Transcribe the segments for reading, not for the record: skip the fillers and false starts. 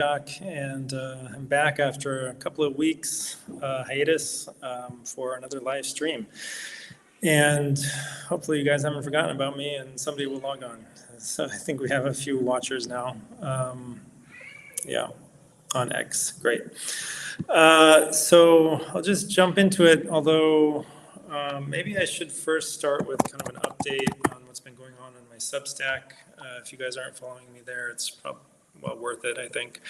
And I'm back after a couple of weeks hiatus for another live stream. And hopefully you guys haven't forgotten about me and somebody will log on. So I think we have a few watchers now. Yeah, on X, great. So I'll just jump into it, although maybe I should first start with kind of an update on what's been going on my Substack. If you guys aren't following me there, it's probably well worth it, I think.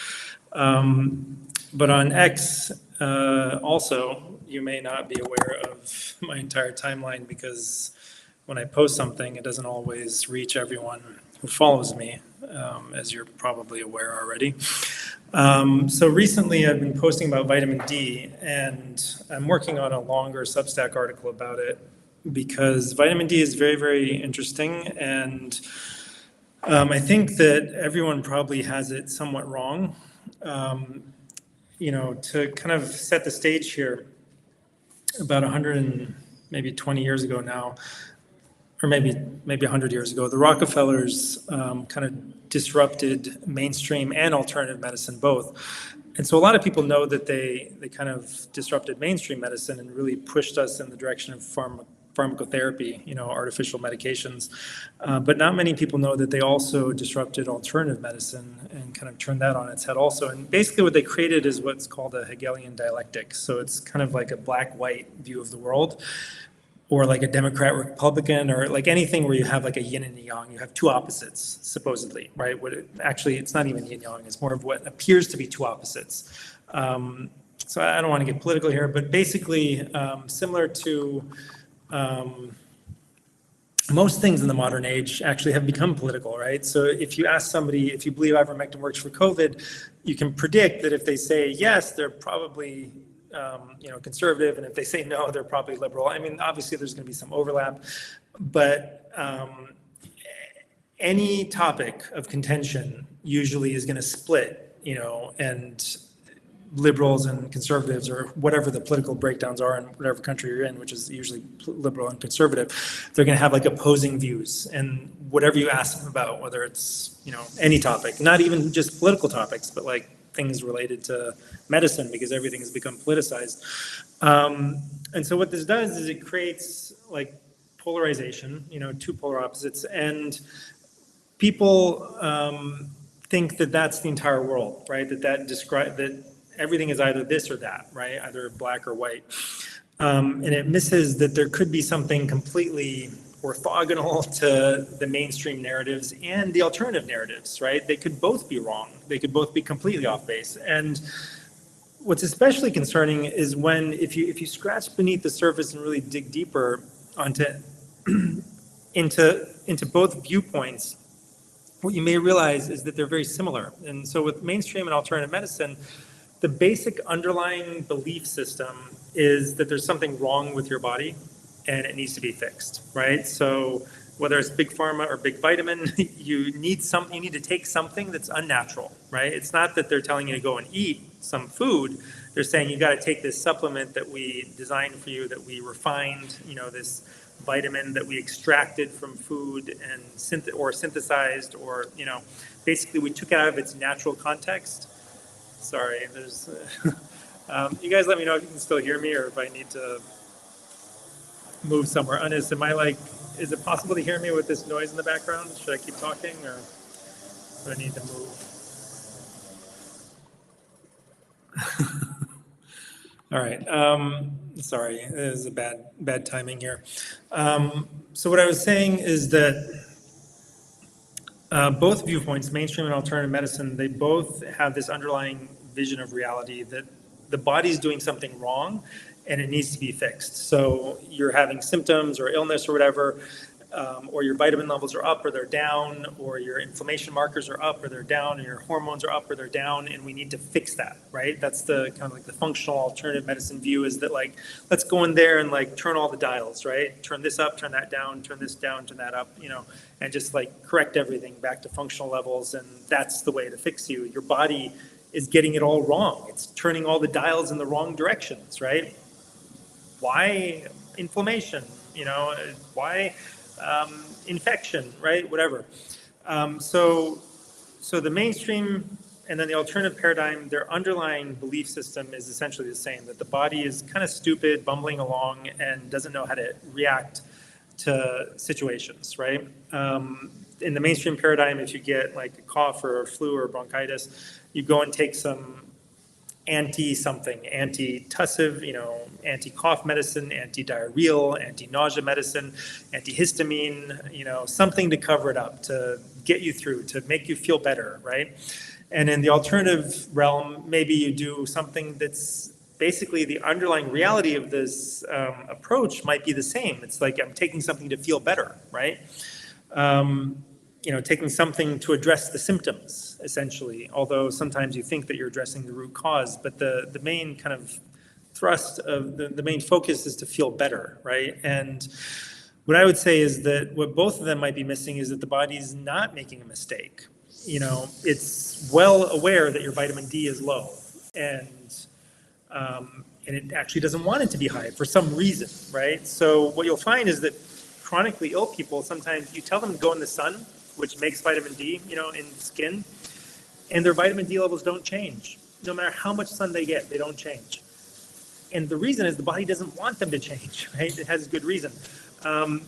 But on X, also, you may not be aware of my entire timeline because when I post something, it doesn't always reach everyone who follows me, as you're probably aware already. So recently I've been posting about vitamin D, and I'm working on a longer Substack article about it because vitamin D is very, very interesting, and I think that everyone probably has it somewhat wrong. To kind of set the stage here, about 100 and maybe 20 years ago now, or maybe 100 years ago, the Rockefellers kind of disrupted mainstream and alternative medicine both. And so a lot of people know that they kind of disrupted mainstream medicine and really pushed us in the direction of pharmacotherapy, artificial medications. But not many people know that they also disrupted alternative medicine and kind of turned that on its head also. And basically what they created is what's called a Hegelian dialectic. So it's kind of like a black-white view of the world, or like a Democrat Republican, or like anything where you have like a yin and a yang. You have two opposites, supposedly, right? Actually, it's not even yin yang. It's more of what appears to be two opposites. So I don't want to get political here, but basically similar to most things in the modern age actually have become political, right? So if you ask somebody, if you believe ivermectin works for COVID, you can predict that if they say yes, they're probably conservative, and if they say no, they're probably liberal. I mean, obviously there's going to be some overlap, but any topic of contention usually is going to split, and liberals and conservatives, or whatever the political breakdowns are in whatever country you're in, which is usually liberal and conservative, they're going to have like opposing views. And whatever you ask them about, whether it's, any topic, not even just political topics, but like things related to medicine, because everything has become politicized. And so what this does is it creates like polarization, two polar opposites, and people think that that's the entire world, right? That everything is either this or that, right? Either black or white. And it misses that there could be something completely orthogonal to the mainstream narratives and the alternative narratives, right? They could both be wrong. They could both be completely off base. And what's especially concerning is when, if you scratch beneath the surface and really dig deeper into both viewpoints, what you may realize is that they're very similar. And so with mainstream and alternative medicine, the basic underlying belief system is that there's something wrong with your body and it needs to be fixed, right? So whether it's big pharma or big vitamin, you need to take something that's unnatural, right? It's not that they're telling you to go and eat some food. They're saying you got to take this supplement that we designed for you, that we refined, this vitamin that we extracted from food and synthesized, or basically we took it out of its natural context. Sorry, there's. You guys let me know if you can still hear me or if I need to move somewhere. Anis, is it possible to hear me with this noise in the background? Should I keep talking, or do I need to move? All right. Sorry, it is a bad timing here. So what I was saying is that both viewpoints, mainstream and alternative medicine, they both have this underlying vision of reality that the body's doing something wrong and it needs to be fixed. So you're having symptoms or illness or whatever, or your vitamin levels are up or they're down, or your inflammation markers are up or they're down, or your hormones are up or they're down, and we need to fix that, right? That's the kind of like the functional alternative medicine view, is that like, let's go in there and like turn all the dials, right? Turn this up, turn that down, turn this down, turn that up, and just like correct everything back to functional levels. And that's the way to fix you. Your body is getting it all wrong. It's turning all the dials in the wrong directions, right? Why inflammation? Why infection, right? Whatever. So the mainstream and then the alternative paradigm, their underlying belief system is essentially the same, that the body is kind of stupid, bumbling along, and doesn't know how to react to situations, right? In the mainstream paradigm, if you get like a cough or a flu or bronchitis, you go and take some anti-something, anti-tussive, anti-cough medicine, anti-diarrheal, anti-nausea medicine, antihistamine, something to cover it up, to get you through, to make you feel better, right? And in the alternative realm, maybe you do something that's basically the underlying reality of this approach might be the same. It's like I'm taking something to feel better, right? Taking something to address the symptoms, essentially, although sometimes you think that you're addressing the root cause, but the main kind of thrust of the main focus is to feel better, right? And what I would say is that what both of them might be missing is that the body's not making a mistake. It's well aware that your vitamin D is low, and it actually doesn't want it to be high for some reason, right? So what you'll find is that chronically ill people, sometimes you tell them to go in the sun, which makes vitamin D, in skin, and their vitamin D levels don't change. No matter how much sun they get, they don't change. And the reason is the body doesn't want them to change, right? It has good reason.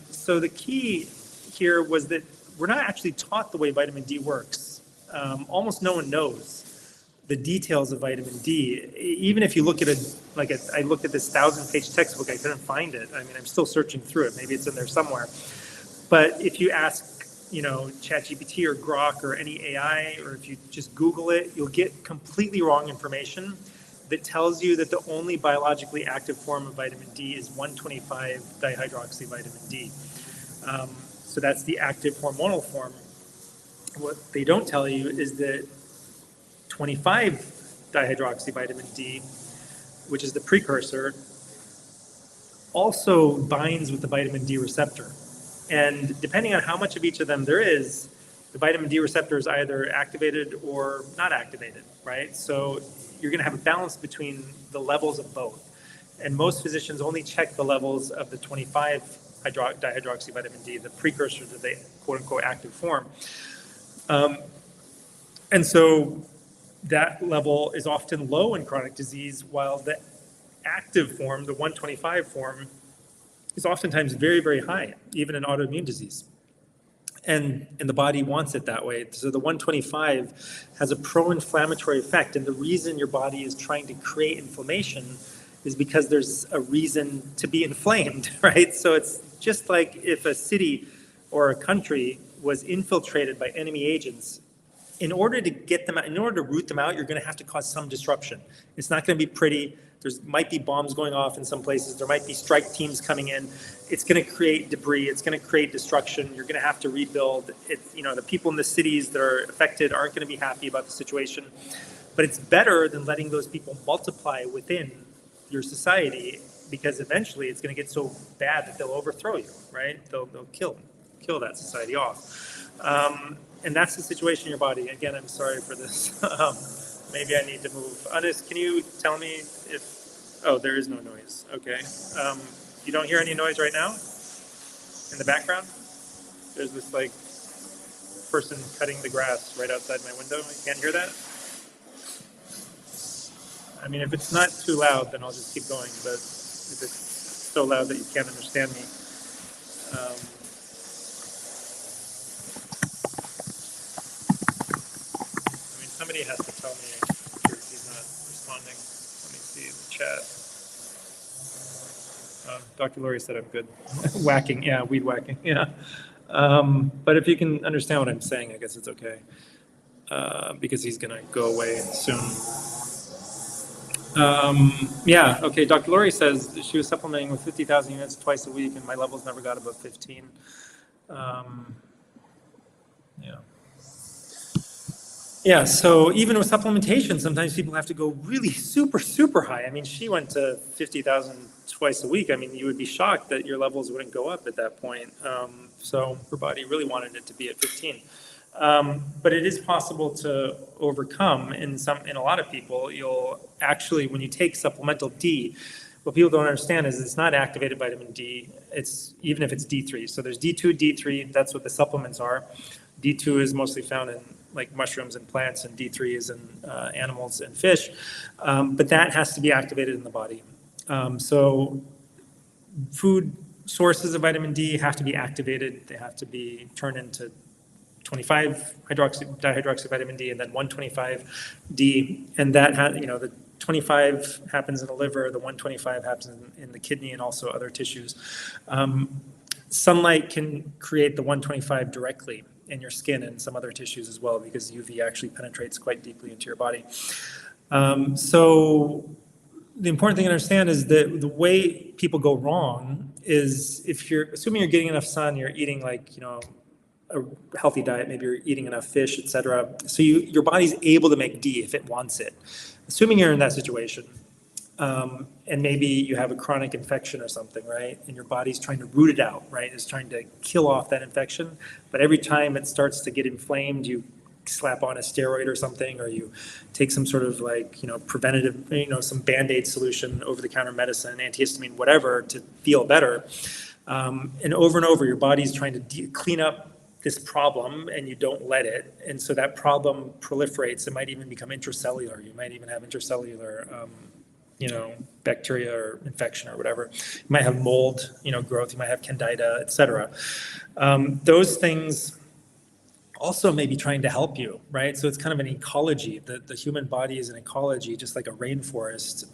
So the key here was that we're not actually taught the way vitamin D works. Almost no one knows the details of vitamin D. Even if you look at I looked at this 1,000-page textbook, I couldn't find it. I mean, I'm still searching through it. Maybe it's in there somewhere. But if you ask, ChatGPT or Grok or any AI, or if you just Google it, you'll get completely wrong information that tells you that the only biologically active form of vitamin D is 125 dihydroxyvitamin D. So that's the active hormonal form. What they don't tell you is that 25 dihydroxyvitamin D, which is the precursor, also binds with the vitamin D receptor. And depending on how much of each of them there is, the vitamin D receptor is either activated or not activated, right? So you're going to have a balance between the levels of both. And most physicians only check the levels of the 25 dihydroxyvitamin D, the precursor to the quote-unquote active form. And so that level is often low in chronic disease, while the active form, the 125 form, is oftentimes very, very high, even in autoimmune disease. And the body wants it that way. So the 125 has a pro-inflammatory effect. And the reason your body is trying to create inflammation is because there's a reason to be inflamed, right? So it's just like if a city or a country was infiltrated by enemy agents, in order to get them out, in order to root them out, you're going to have to cause some disruption. It's not going to be pretty. There might be bombs going off in some places. There might be strike teams coming in. It's going to create debris. It's going to create destruction. You're going to have to rebuild. The people in the cities that are affected aren't going to be happy about the situation. But it's better than letting those people multiply within your society, because eventually it's going to get so bad that they'll overthrow you, right? They'll kill that society off. And that's the situation in your body. Again, I'm sorry for this. Maybe I need to move. Anis, can you tell me if, oh, there is no noise. Okay. You don't hear any noise right now in the background? There's this person cutting the grass right outside my window. You can't hear that? I mean, if it's not too loud, then I'll just keep going. But if it's so loud that you can't understand me, somebody has to tell me if he's not responding. Let me see the chat. Dr. Laurie said I'm good. Whacking, yeah, weed whacking, yeah. But if you can understand what I'm saying, I guess it's okay. Because he's going to go away soon. Yeah, okay, Dr. Laurie says she was supplementing with 50,000 units twice a week and my levels never got above 15. Yeah. Yeah, so even with supplementation, sometimes people have to go really super, super high. I mean, she went to 50,000 twice a week. I mean, you would be shocked that your levels wouldn't go up at that point. So her body really wanted it to be at 15. But it is possible to overcome in a lot of people. You'll actually, when you take supplemental D, what people don't understand is it's not activated vitamin D. It's even if it's D3. So there's D2, D3. That's what the supplements are. D2 is mostly found in like mushrooms and plants and D3s and animals and fish, but that has to be activated in the body. So food sources of vitamin D have to be activated. They have to be turned into 25 dihydroxy vitamin D and then 125 D, and that the 25 happens in the liver, the 125 happens in the kidney and also other tissues. Sunlight can create the 125 directly in your skin and some other tissues as well, because UV actually penetrates quite deeply into your body. So the important thing to understand is that the way people go wrong is if you're assuming you're getting enough sun, you're eating like, a healthy diet, maybe you're eating enough fish, etc. So your body's able to make D if it wants it. Assuming you're in that situation, and maybe you have a chronic infection or something, right? And your body's trying to root it out, right? It's trying to kill off that infection. But every time it starts to get inflamed, you slap on a steroid or something, or you take some sort of like, preventative, some Band-Aid solution, over-the-counter medicine, antihistamine, whatever, to feel better. And over, your body's trying to clean up this problem, and you don't let it. And so that problem proliferates. It might even become intracellular. You might even have intracellular bacteria or infection or whatever. You might have mold, growth. You might have candida, etc. Those things also may be trying to help you, right? So it's kind of an ecology. The human body is an ecology, just like a rainforest.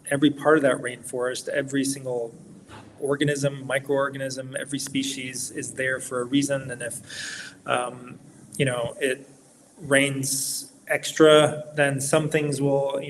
Every part of that rainforest, every single organism, microorganism, every species is there for a reason. And if, it rains extra, then some things will,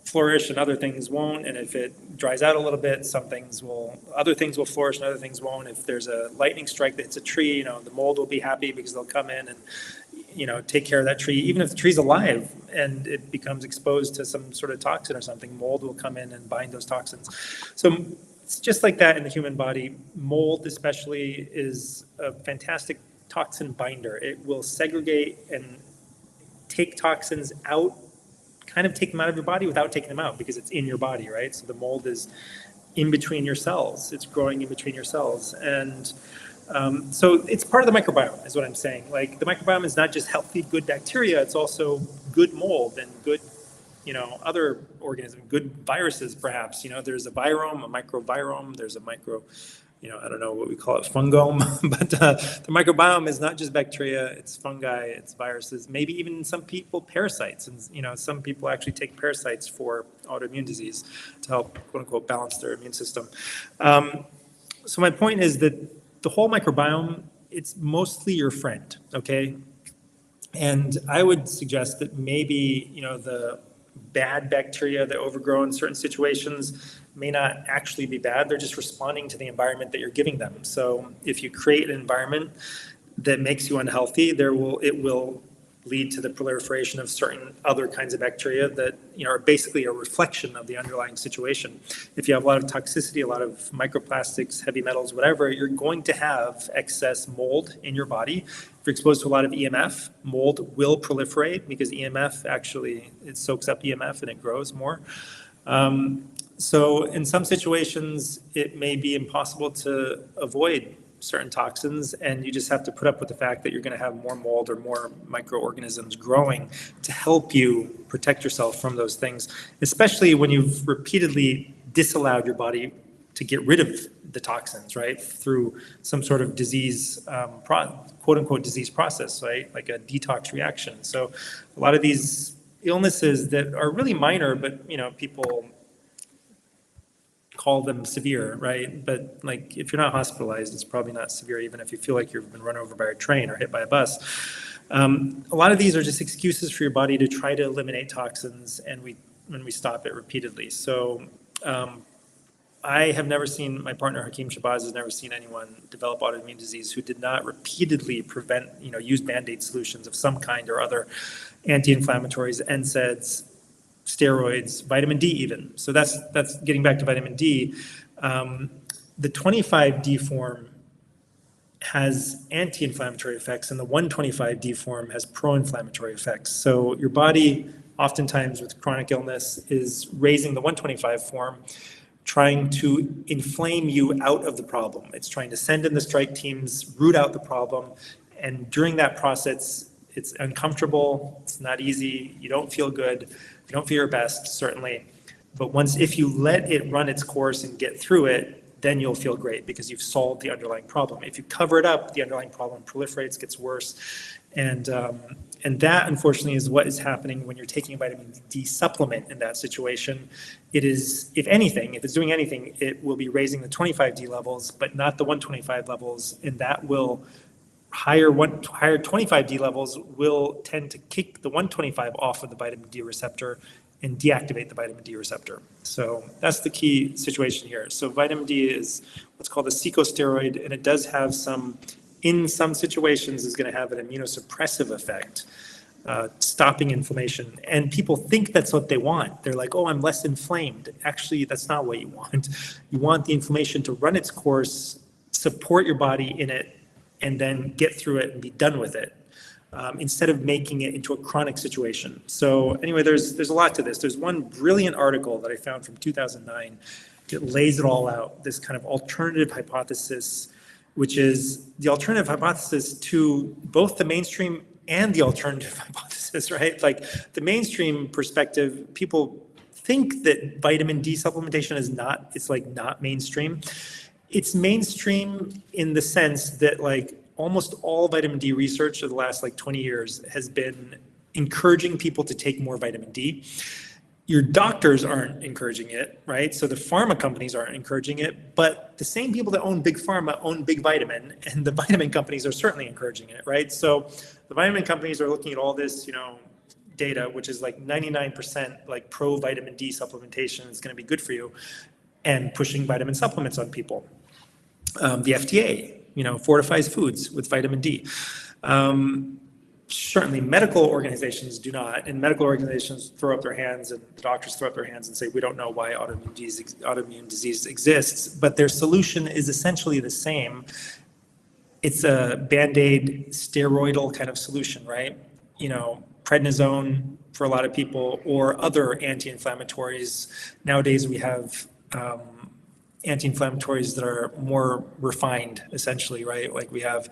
flourish and other things won't. And if it dries out a little bit, other things will flourish and other things won't. If there's a lightning strike that hits a tree, the mold will be happy because they'll come in and, take care of that tree. Even if the tree's alive and it becomes exposed to some sort of toxin or something, mold will come in and bind those toxins. So it's just like that in the human body. Mold especially is a fantastic toxin binder. It will segregate and take toxins out, kind of take them out of your body without taking them out, because it's in your body, right? So the mold is in between your cells. It's growing in between your cells. And so it's part of the microbiome is what I'm saying. Like the microbiome is not just healthy, good bacteria. It's also good mold and good other organisms, good viruses, perhaps. There's a virome, a microvirome, there's a micro, I don't know what we call it, fungome, but the microbiome is not just bacteria, it's fungi, it's viruses, maybe even some people parasites. And, some people actually take parasites for autoimmune disease to help, quote unquote, balance their immune system. So my point is that the whole microbiome, it's mostly your friend, okay? And I would suggest that maybe, the bad bacteria that overgrow in certain situations may not actually be bad. They're just responding to the environment that you're giving them. So if you create an environment that makes you unhealthy, it will lead to the proliferation of certain other kinds of bacteria that are basically a reflection of the underlying situation. If you have a lot of toxicity, a lot of microplastics, heavy metals, whatever, you're going to have excess mold in your body. If you're exposed to a lot of EMF, mold will proliferate because EMF actually, it soaks up EMF and it grows more. So in some situations, it may be impossible to avoid certain toxins, and you just have to put up with the fact that you're going to have more mold or more microorganisms growing to help you protect yourself from those things, especially when you've repeatedly disallowed your body to get rid of the toxins, right, through some sort of disease, quote unquote disease process, right, like a detox reaction. So a lot of these illnesses that are really minor, but people call them severe, right? But like if you're not hospitalized, it's probably not severe, even if you feel like you've been run over by a train or hit by a bus. A lot of these are just excuses for your body to try to eliminate toxins, and when we stop it repeatedly. So I have never seen, my partner Hakeem Shabazz has never seen anyone develop autoimmune disease who did not repeatedly use Band-Aid solutions of some kind or other, anti-inflammatories, NSAIDs, steroids, vitamin D even. So that's getting back to vitamin D. The 25D form has anti-inflammatory effects, and the 125D form has pro-inflammatory effects. So your body, oftentimes with chronic illness, is raising the 125 form, trying to inflame you out of the problem. It's trying to send in the strike teams, root out the problem, and during that process, It's uncomfortable. It's not easy. You don't feel good. You don't feel your best, certainly. But if you let it run its course and get through it, then you'll feel great because you've solved the underlying problem. If you cover it up, the underlying problem proliferates, gets worse. And that, unfortunately, is what is happening when you're taking a vitamin D supplement in that situation. It is, if anything, if it's doing anything, it will be raising the 25D levels, but not the 125 levels, and that will higher 25D levels will tend to kick the 125 off of the vitamin D receptor and deactivate the vitamin D receptor. So that's the key situation here. So vitamin D is what's called a corticosteroid, and it does have in some situations, is going to have an immunosuppressive effect, stopping inflammation. And people think that's what they want. They're like, oh, I'm less inflamed. Actually, that's not what you want. You want the inflammation to run its course, support your body in it, and then get through it and be done with it. Instead of making it into a chronic situation. So anyway, there's a lot to this. There's one brilliant article that I found from 2009 that lays it all out, this kind of alternative hypothesis, which is the alternative hypothesis to both the mainstream and the alternative hypothesis, right? Like the mainstream perspective, people think that vitamin D supplementation is not mainstream. It's mainstream in the sense that like almost all vitamin D research of the last 20 years has been encouraging people to take more vitamin D. Your doctors aren't encouraging it, right? So the pharma companies aren't encouraging it, but the same people that own big pharma own big vitamin, and the vitamin companies are certainly encouraging it, right? So the vitamin companies are looking at all this, data, which is 99% pro vitamin D supplementation is going to be good for you, and pushing vitamin supplements on people. The FDA, fortifies foods with vitamin D. Certainly medical organizations do not, and medical organizations throw up their hands and the doctors throw up their hands and say, we don't know why autoimmune disease exists, but their solution is essentially the same. It's a Band-Aid steroidal kind of solution, right? Prednisone for a lot of people or other anti-inflammatories. Nowadays we have anti-inflammatories that are more refined, essentially, right? Like we have,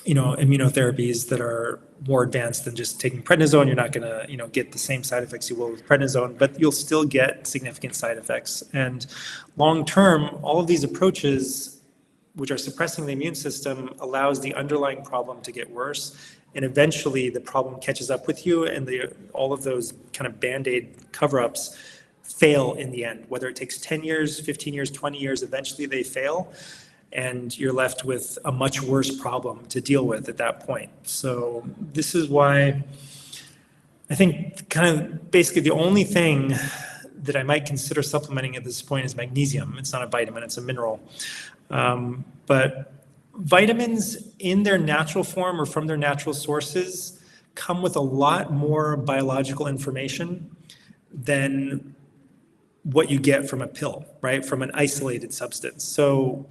immunotherapies that are more advanced than just taking prednisone. You're not going to, get the same side effects you will with prednisone, but you'll still get significant side effects. And long-term, all of these approaches, which are suppressing the immune system, allows the underlying problem to get worse. And eventually the problem catches up with you, and all of those kind of Band-Aid cover-ups fail in the end. Whether it takes 10 years, 15 years, 20 years, eventually they fail, and you're left with a much worse problem to deal with at that point. So this is why I think kind of basically the only thing that I might consider supplementing at this point is magnesium. It's not a vitamin, it's a mineral. But vitamins in their natural form or from their natural sources come with a lot more biological information than what you get from a pill, right? From an isolated substance. So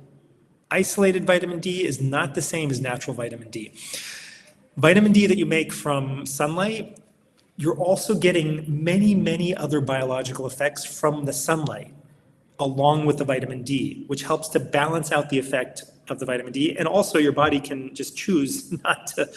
isolated vitamin D is not the same as natural vitamin D. Vitamin D that you make from sunlight, you're also getting many, many other biological effects from the sunlight along with the vitamin D, which helps to balance out the effect of the vitamin D. And also your body can just choose not to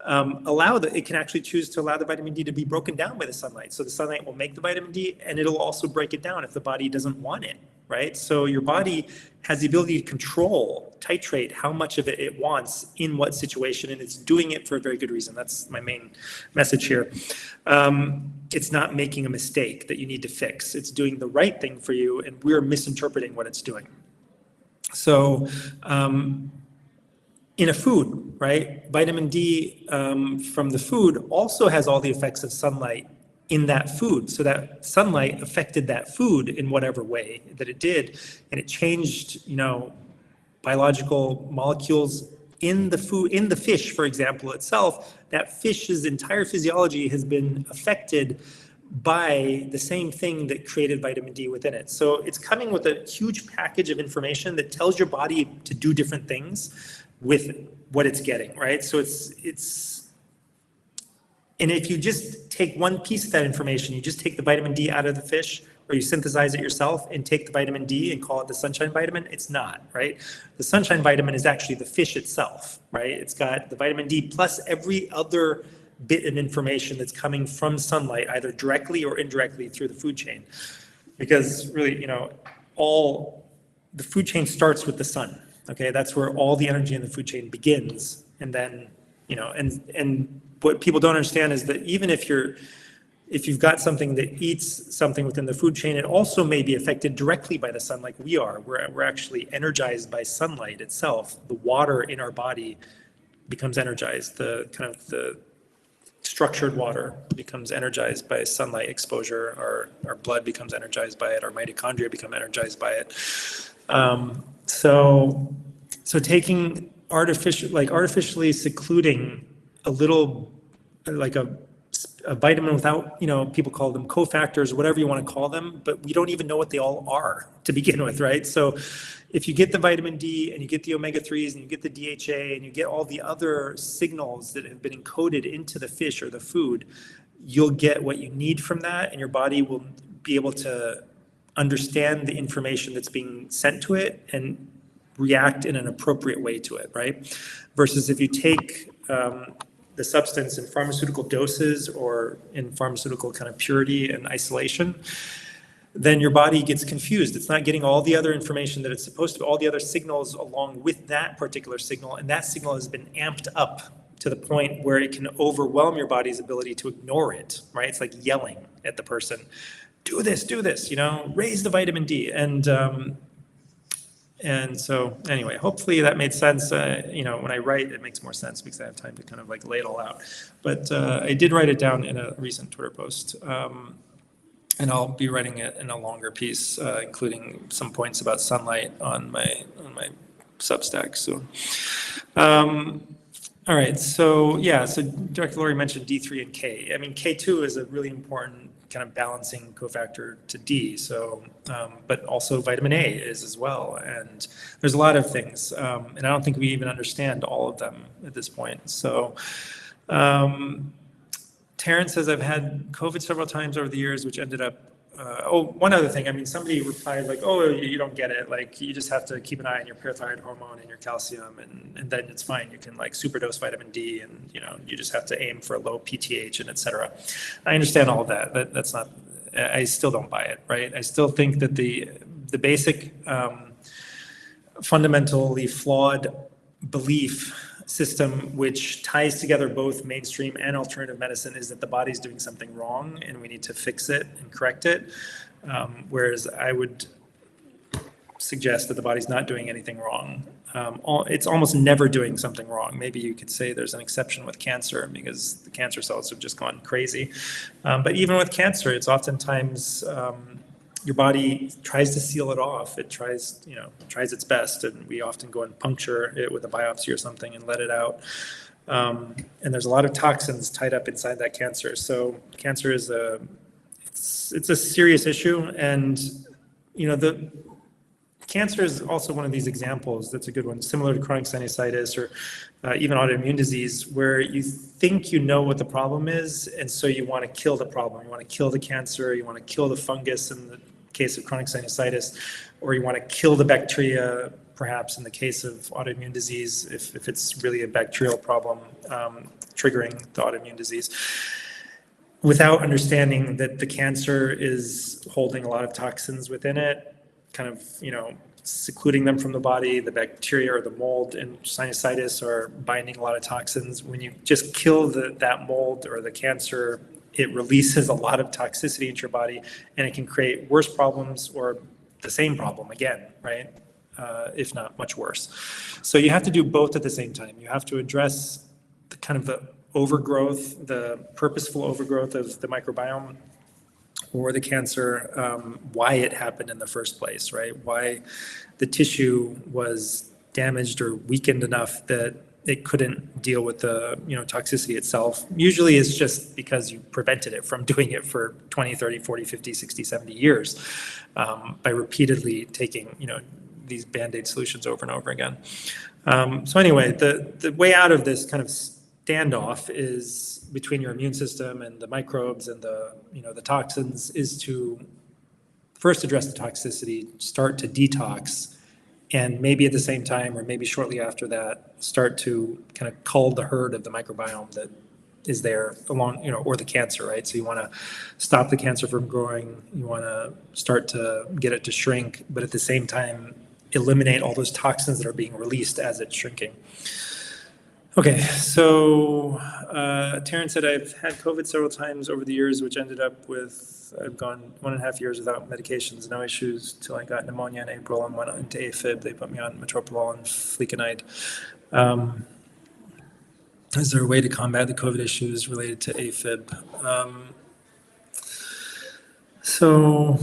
it can actually choose to allow the vitamin D to be broken down by the sunlight. So the sunlight will make the vitamin D, and it'll also break it down if the body doesn't want it, right? So your body has the ability to titrate how much of it wants in what situation, and it's doing it for a very good reason. That's my main message here. It's not making a mistake that you need to fix. It's doing the right thing for you, and we're misinterpreting what it's doing. So in a food, right, vitamin D from the food also has all the effects of sunlight in that food. So that sunlight affected that food in whatever way that it did, and it changed, biological molecules in the food, in the fish, for example, itself. That fish's entire physiology has been affected by the same thing that created vitamin D within it. So it's coming with a huge package of information that tells your body to do different things with what it's getting, right? So and if you just take one piece of that information, you just take the vitamin D out of the fish or you synthesize it yourself and take the vitamin D and call it the sunshine vitamin. It's not, right? The sunshine vitamin is actually the fish itself, right? It's got the vitamin D plus every other bit of information that's coming from sunlight, either directly or indirectly through the food chain. Because really, all the food chain starts with the sun. Okay, that's where all the energy in the food chain begins. And then, and what people don't understand is that even if you've got something that eats something within the food chain, it also may be affected directly by the sun, like we are. We're actually energized by sunlight itself. The water in our body becomes energized. The kind of the structured water becomes energized by sunlight exposure. Our blood becomes energized by it. Our mitochondria become energized by it. So taking artificially secluding a little, like a vitamin without, people call them cofactors, whatever you want to call them, but we don't even know what they all are to begin with, right? So if you get the vitamin D and you get the omega-3s and you get the DHA and you get all the other signals that have been encoded into the fish or the food, you'll get what you need from that, and your body will be able to understand the information that's being sent to it and react in an appropriate way to it, right? Versus if you take the substance in pharmaceutical doses or in pharmaceutical kind of purity and isolation, then your body gets confused. It's not getting all the other information that it's supposed to, all the other signals along with that particular signal, and that signal has been amped up to the point where it can overwhelm your body's ability to ignore it, right? It's like yelling at the person, do this, raise the vitamin D. And so anyway, hopefully that made sense. When I write, it makes more sense because I have time to kind of like lay it all out. But I did write it down in a recent Twitter post. And I'll be writing it in a longer piece, including some points about sunlight on my Substack soon. All right, so Dr. Laurie mentioned D3 and K. I mean, K2 is a really important kind of balancing cofactor to D. So, but also vitamin A is as well. And there's a lot of things, and I don't think we even understand all of them at this point. So, Terrence says, I've had COVID several times over the years, which ended up, one other thing. I mean, somebody replied like, oh, you don't get it. Like, you just have to keep an eye on your parathyroid hormone and your calcium, and then it's fine. You can like superdose vitamin D, and you just have to aim for a low PTH and et cetera. I understand all of that. That's not, I still don't buy it, right? I still think that the basic, fundamentally flawed belief system which ties together both mainstream and alternative medicine is that the body's doing something wrong and we need to fix it and correct it. Whereas I would suggest that the body's not doing anything wrong. It's almost never doing something wrong. Maybe you could say there's an exception with cancer because the cancer cells have just gone crazy. But even with cancer, it's oftentimes your body tries to seal it off. It tries its best, and we often go and puncture it with a biopsy or something and let it out. And there's a lot of toxins tied up inside that cancer. So cancer is it's a serious issue, and the cancer is also one of these examples that's a good one, similar to chronic sinusitis or even autoimmune disease, where you think you know what the problem is, and so you want to kill the problem. You want to kill the cancer, you want to kill the fungus in the case of chronic sinusitis, or you want to kill the bacteria, perhaps in the case of autoimmune disease, if it's really a bacterial problem triggering the autoimmune disease, without understanding that the cancer is holding a lot of toxins within it, kind of, secluding them from the body. The bacteria or the mold in sinusitis are binding a lot of toxins. When you just kill that mold or the cancer, it releases a lot of toxicity into your body, and it can create worse problems or the same problem again, right? If not much worse. So you have to do both at the same time. You have to address the overgrowth, the purposeful overgrowth of the microbiome, or the cancer, why it happened in the first place, right? Why the tissue was damaged or weakened enough that it couldn't deal with the toxicity itself. Usually it's just because you prevented it from doing it for 20, 30, 40, 50, 60, 70 years by repeatedly taking these Band-Aid solutions over and over again. So anyway, the way out of this kind of standoff is between your immune system and the microbes and the toxins is to first address the toxicity, start to detox, and maybe at the same time, or maybe shortly after that, start to kind of cull the herd of the microbiome that is there along, or the cancer, right? So you want to stop the cancer from growing. You want to start to get it to shrink, but at the same time, eliminate all those toxins that are being released as it's shrinking. Okay, so Taryn said, I've had COVID several times over the years, which ended up with, I've gone 1.5 years without medications, no issues, till I got pneumonia in April and went into AFib. They put me on metoprolol and flecainide. Is there a way to combat the COVID issues related to AFib? So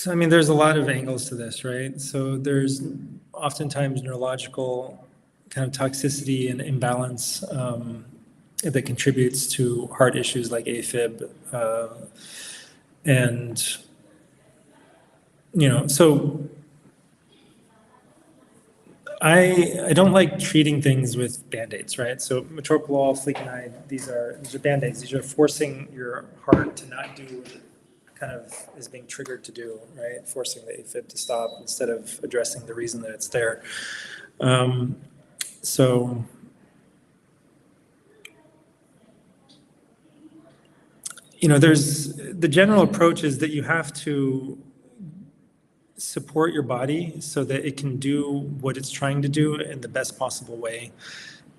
I mean, there's a lot of angles to this, right? So there's oftentimes neurological kind of toxicity and imbalance that contributes to heart issues like AFib. And, so I don't like treating things with Band-Aids, right? So metoprolol, flecainide, these are Band-Aids. These are forcing your heart to not do what it kind of is being triggered to do, right? Forcing the AFib to stop instead of addressing the reason that it's there. So there's the general approach is that you have to support your body so that it can do what it's trying to do in the best possible way,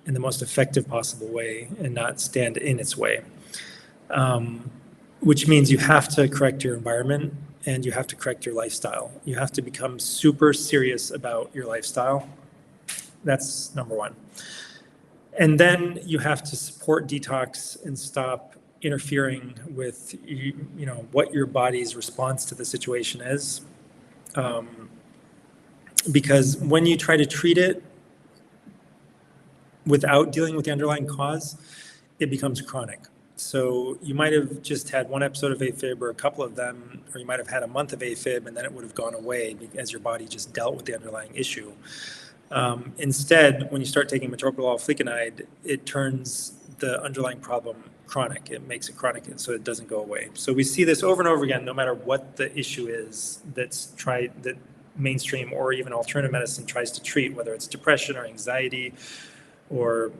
in the most effective possible way, and not stand in its way. Which means you have to correct your environment and you have to correct your lifestyle. You have to become super serious about your lifestyle. That's number one. And then you have to support detox and stop interfering with what your body's response to the situation is. Because when you try to treat it without dealing with the underlying cause, it becomes chronic. So you might have just had one episode of AFib or a couple of them, or you might have had a month of AFib and then it would have gone away as your body just dealt with the underlying issue. Instead, when you start taking metoprolol flecainide, it turns the underlying problem chronic. It makes it chronic, and so it doesn't go away. So we see this over and over again, no matter what the issue is that mainstream or even alternative medicine tries to treat, whether it's depression or anxiety or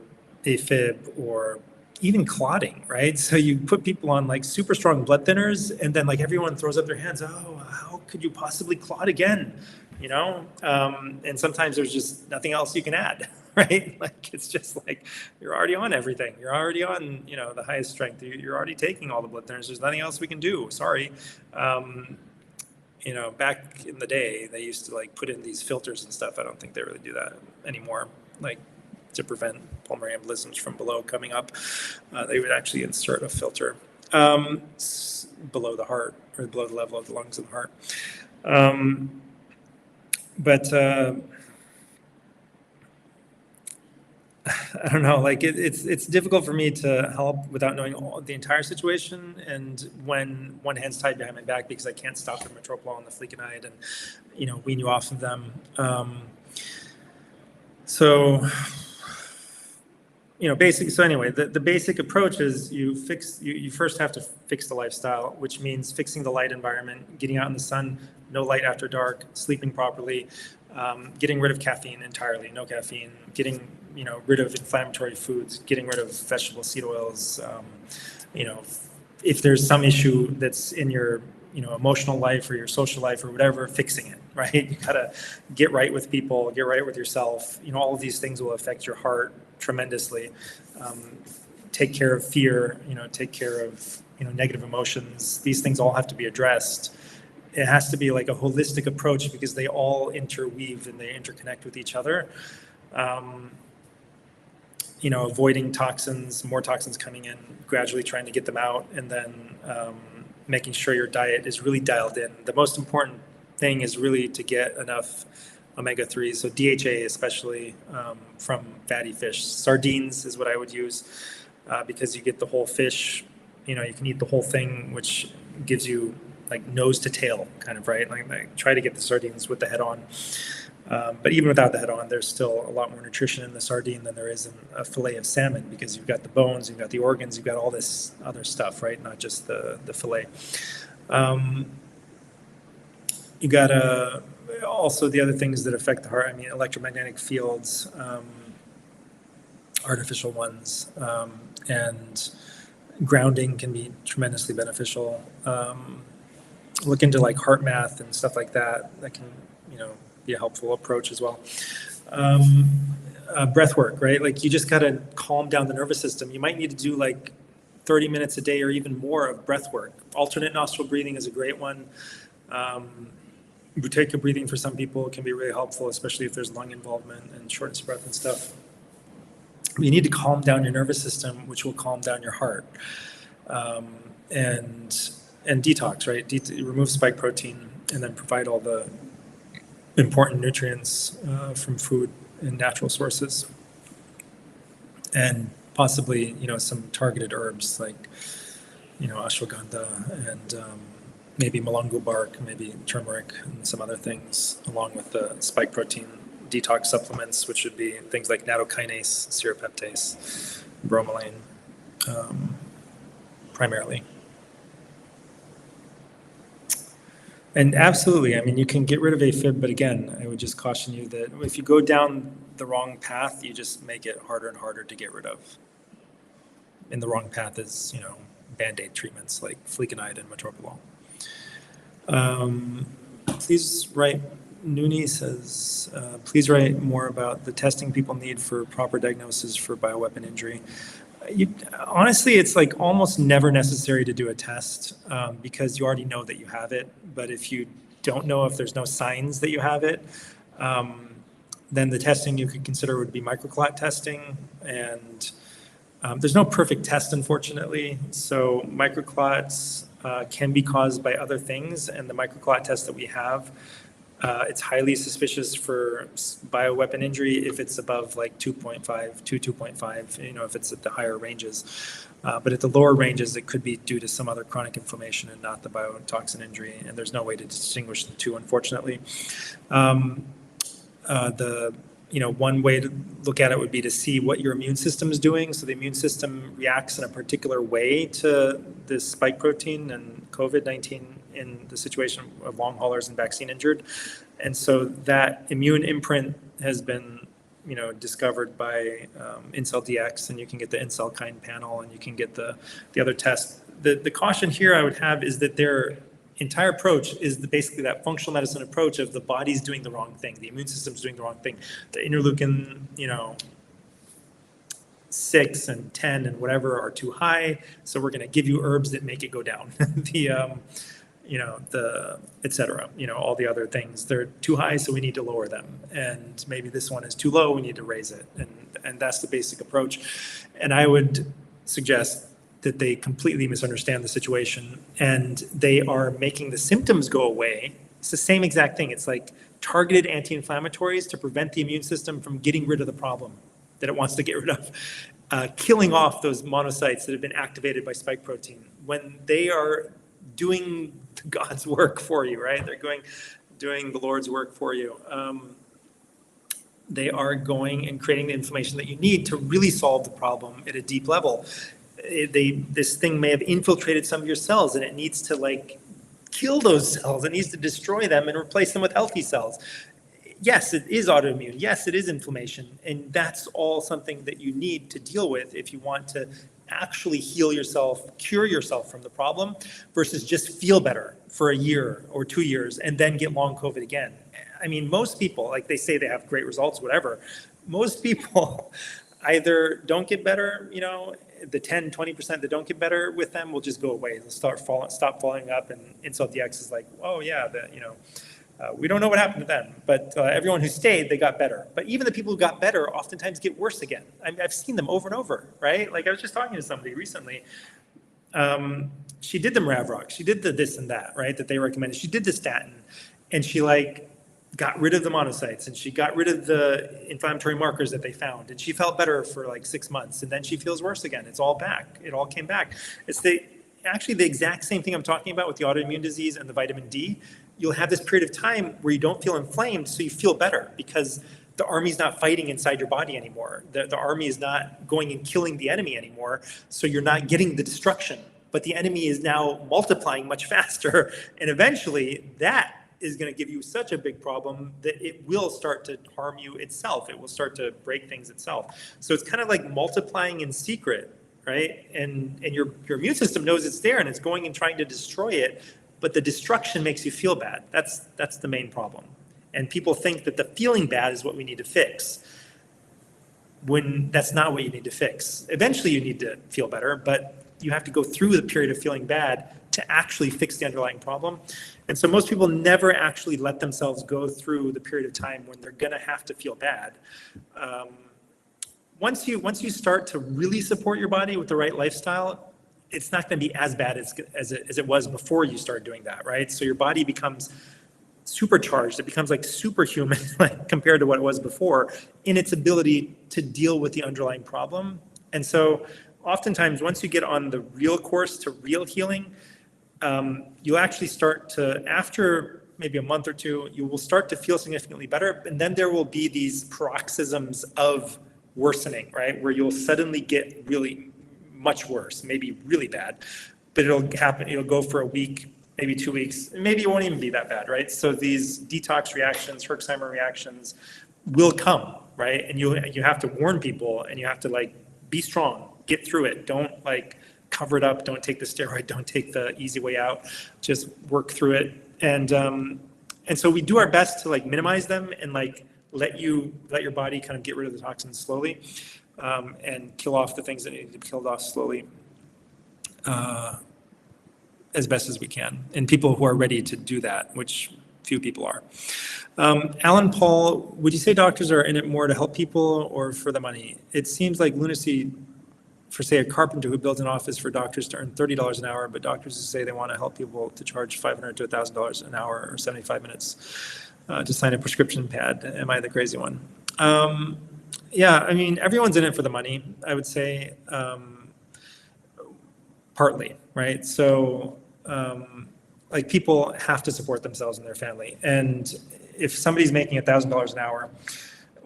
AFib or even clotting, right? So you put people on like super strong blood thinners and then like everyone throws up their hands, oh, how could you possibly clot again? And sometimes there's just nothing else you can add, right? Like, it's just like, you're already on everything. You're already on, the highest strength. You're already taking all the blood thinners. There's nothing else we can do. Sorry. Back in the day, they used to like put in these filters and stuff. I don't think they really do that anymore. Like, to prevent pulmonary embolisms from below coming up, they would actually insert a filter below the heart or below the level of the lungs and the heart. But I don't know, like it's difficult for me to help without knowing the entire situation, and when one hand's tied behind my back because I can't stop the metoprolol and the flecainide and wean you off of them. So anyway, the basic approach is you first have to fix the lifestyle, which means fixing the light environment, getting out in the sun, no light after dark, sleeping properly, getting rid of caffeine entirely, no caffeine, getting rid of inflammatory foods, getting rid of vegetable seed oils. If there's some issue that's in your emotional life or your social life or whatever, fixing it, right? You gotta get right with people, get right with yourself. All of these things will affect your heart tremendously. Take care of fear, take care of negative emotions. These things all have to be addressed. It has to be like a holistic approach because they all interweave and they interconnect with each other. Avoiding toxins, more toxins coming in, gradually trying to get them out, and then making sure your diet is really dialed in. The most important thing is really to get enough omega-3s, so DHA especially from fatty fish. Sardines is what I would use because you get the whole fish, you can eat the whole thing, which gives you like nose to tail kind of, right? Like try to get the sardines with the head on. But even without the head on, there's still a lot more nutrition in the sardine than there is in a fillet of salmon, because you've got the bones, you've got the organs, you've got all this other stuff, right? Not just the fillet. You got also the other things that affect the heart. I mean, electromagnetic fields, artificial ones, and grounding can be tremendously beneficial. Look into like heart math and stuff like that. That can, be a helpful approach as well. Breath work, right? Like you just got to calm down the nervous system. You might need to do like 30 minutes a day or even more of breath work. Alternate nostril breathing is a great one. Buteyko breathing for some people can be really helpful, especially if there's lung involvement and shortness of breath and stuff. You need to calm down your nervous system, which will calm down your heart. And detox, right? Remove spike protein and then provide all the important nutrients from food and natural sources. And possibly, some targeted herbs like, ashwagandha and maybe mulungu bark, maybe turmeric and some other things, along with the spike protein detox supplements, which would be things like nattokinase, serapeptase, bromelain, primarily. And absolutely, I mean, you can get rid of AFib, but again, I would just caution you that if you go down the wrong path, you just make it harder and harder to get rid of. And the wrong path is, Band-Aid treatments like flecainide and metoprolol. Please write, Nooni says, please write more about the testing people need for proper diagnosis for bioweapon injury. Honestly, it's like almost never necessary to do a test because you already know that you have it. But if you don't know, if there's no signs that you have it, then the testing you could consider would be microclot testing. And there's no perfect test, unfortunately. So microclots can be caused by other things. And the microclot test that we have, it's highly suspicious for bioweapon injury if it's above like 2.5 to 2.5, if it's at the higher ranges. But at the lower ranges, it could be due to some other chronic inflammation and not the biotoxin injury. And there's no way to distinguish the two, unfortunately. One way to look at it would be to see what your immune system is doing. So the immune system reacts in a particular way to this spike protein and COVID-19 in the situation of long haulers and vaccine injured. And so that immune imprint has been, discovered by IncellDX, and you can get the IncellKind panel and you can get the other tests. The caution here I would have is that their entire approach is basically that functional medicine approach of the body's doing the wrong thing. The immune system's doing the wrong thing. The interleukin, 6 and 10 and whatever are too high. So we're going to give you herbs that make it go down. Et cetera, all the other things. They're too high, so we need to lower them. And maybe this one is too low, we need to raise it. And that's the basic approach. And I would suggest that they completely misunderstand the situation and they are making the symptoms go away. It's the same exact thing. It's like targeted anti-inflammatories to prevent the immune system from getting rid of the problem that it wants to get rid of, killing off those monocytes that have been activated by spike protein. When they are doing God's work for you, right? They're doing the Lord's work for you. They are going and creating the inflammation that you need to really solve the problem at a deep level. This thing may have infiltrated some of your cells and it needs to kill those cells. It needs to destroy them and replace them with healthy cells. Yes, it is autoimmune. Yes, it is inflammation. And that's all something that you need to deal with if you want to actually heal yourself, cure yourself from the problem versus just feel better for a year or 2 years and then get long COVID again. I mean, most people, they say they have great results, whatever. Most people either don't get better, the 10, 20% that don't get better with them will just go away. They'll stop following up, and IncellDX is like, oh yeah, we don't know what happened to them, but everyone who stayed, they got better. But even the people who got better oftentimes get worse again. I've seen them over and over, right? I was just talking to somebody recently. She did the Mravrock, she did the this and that, right, that they recommended. She did the statin, and she got rid of the monocytes, and she got rid of the inflammatory markers that they found, and she felt better for 6 months, and then she feels worse again. It's all back. It all came back. It's actually the exact same thing I'm talking about with the autoimmune disease and the vitamin D. you'll have this period of time where you don't feel inflamed, so you feel better because the army's not fighting inside your body anymore. The army is not going and killing the enemy anymore, so you're not getting the destruction. But the enemy is now multiplying much faster, and eventually that is going to give you such a big problem that it will start to harm you itself. It will start to break things itself. So it's kind of like multiplying in secret, right? And your immune system knows it's there and it's going and trying to destroy it, but the destruction makes you feel bad. That's the main problem. And people think that the feeling bad is what we need to fix, when that's not what you need to fix. Eventually you need to feel better, but you have to go through the period of feeling bad to actually fix the underlying problem. And so most people never actually let themselves go through the period of time when they're gonna have to feel bad. Once you start to really support your body with the right lifestyle, it's not gonna be as bad as it was before you started doing that, right? So your body becomes supercharged. It becomes like superhuman like, compared to what it was before in its ability to deal with the underlying problem. And so oftentimes, once you get on the real course to real healing, you'll actually start to, after maybe a month or two, you will start to feel significantly better. And then there will be these paroxysms of worsening, right? Where you'll suddenly get really much worse, maybe really bad, but it'll happen, it'll go for a week, maybe 2 weeks, maybe it won't even be that bad, right? So these detox reactions, Herxheimer reactions will come, right? And you have to warn people, and you have to like, be strong, get through it. Don't like cover it up. Don't take the steroid. Don't take the easy way out. Just work through it. And so we do our best to like minimize them and like let your body kind of get rid of the toxins slowly, and kill off the things that need to be killed off slowly, as best as we can. And people who are ready to do that, which few people are. Alan Paul, would you say doctors are in it more to help people or for the money? It seems like lunacy for, say, a carpenter who builds an office for doctors to earn $30 an hour, but doctors who say they want to help people to charge $500 to $1,000 an hour or 75 minutes to sign a prescription pad. Am I the crazy one? Yeah, I mean, everyone's in it for the money, I would say, partly, right? So, like people have to support themselves and their family. And if somebody's making $1,000 an hour,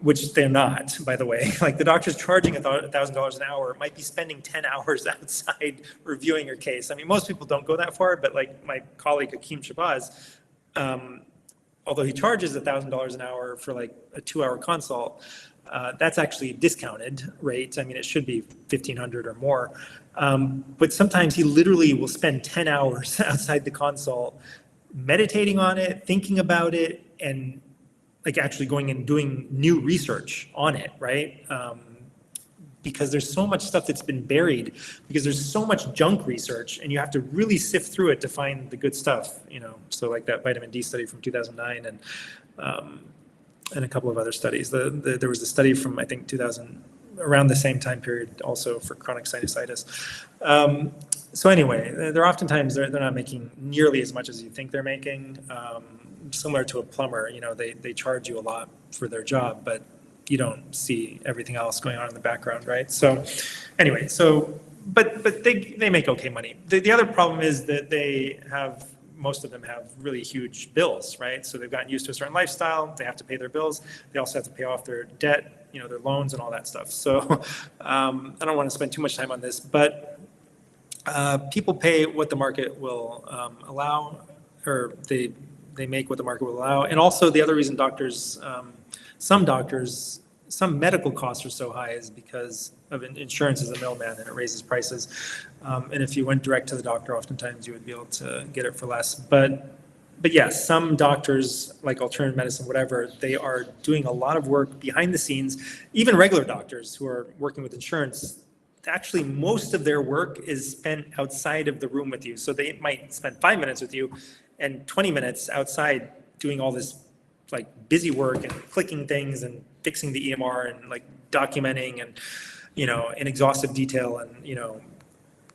which they're not, by the way, like the doctor's charging $1,000 an hour, might be spending 10 hours outside reviewing your case. I mean, most people don't go that far, but like my colleague Hakeem Shabazz, although he charges $1,000 an hour for like a 2-hour consult, that's actually a discounted rate. I mean, it should be $1,500 or more. But sometimes he literally will spend 10 hours outside the consult, meditating on it, thinking about it, and like actually going and doing new research on it, right? Because there's so much stuff that's been buried, because there's so much junk research, and you have to really sift through it to find the good stuff, you know? So like that vitamin D study from 2009 and a couple of other studies. There was a study from, I think, 2000, around the same time period, also for chronic sinusitis. So anyway, they're oftentimes, they're not making nearly as much as you think they're making. Similar to a plumber, you know, they charge you a lot for their job, but you don't see everything else going on in the background, right? So anyway, but they make okay money. The other problem is that most of them have really huge bills, right? So they've gotten used to a certain lifestyle, they have to pay their bills, they also have to pay off their debt, you know, their loans and all that stuff. So I don't want to spend too much time on this, but people pay what the market will allow, or they make what the market will allow. And also the other reason some medical costs are so high is because of insurance as a middleman, and it raises prices. And if you went direct to the doctor, oftentimes you would be able to get it for less. But yes, some doctors, like alternative medicine, whatever, they are doing a lot of work behind the scenes. Even regular doctors who are working with insurance, actually most of their work is spent outside of the room with you. So they might spend 5 minutes with you and 20 minutes outside doing all this like busy work and clicking things and fixing the EMR and like documenting and, you know, in exhaustive detail, and, you know,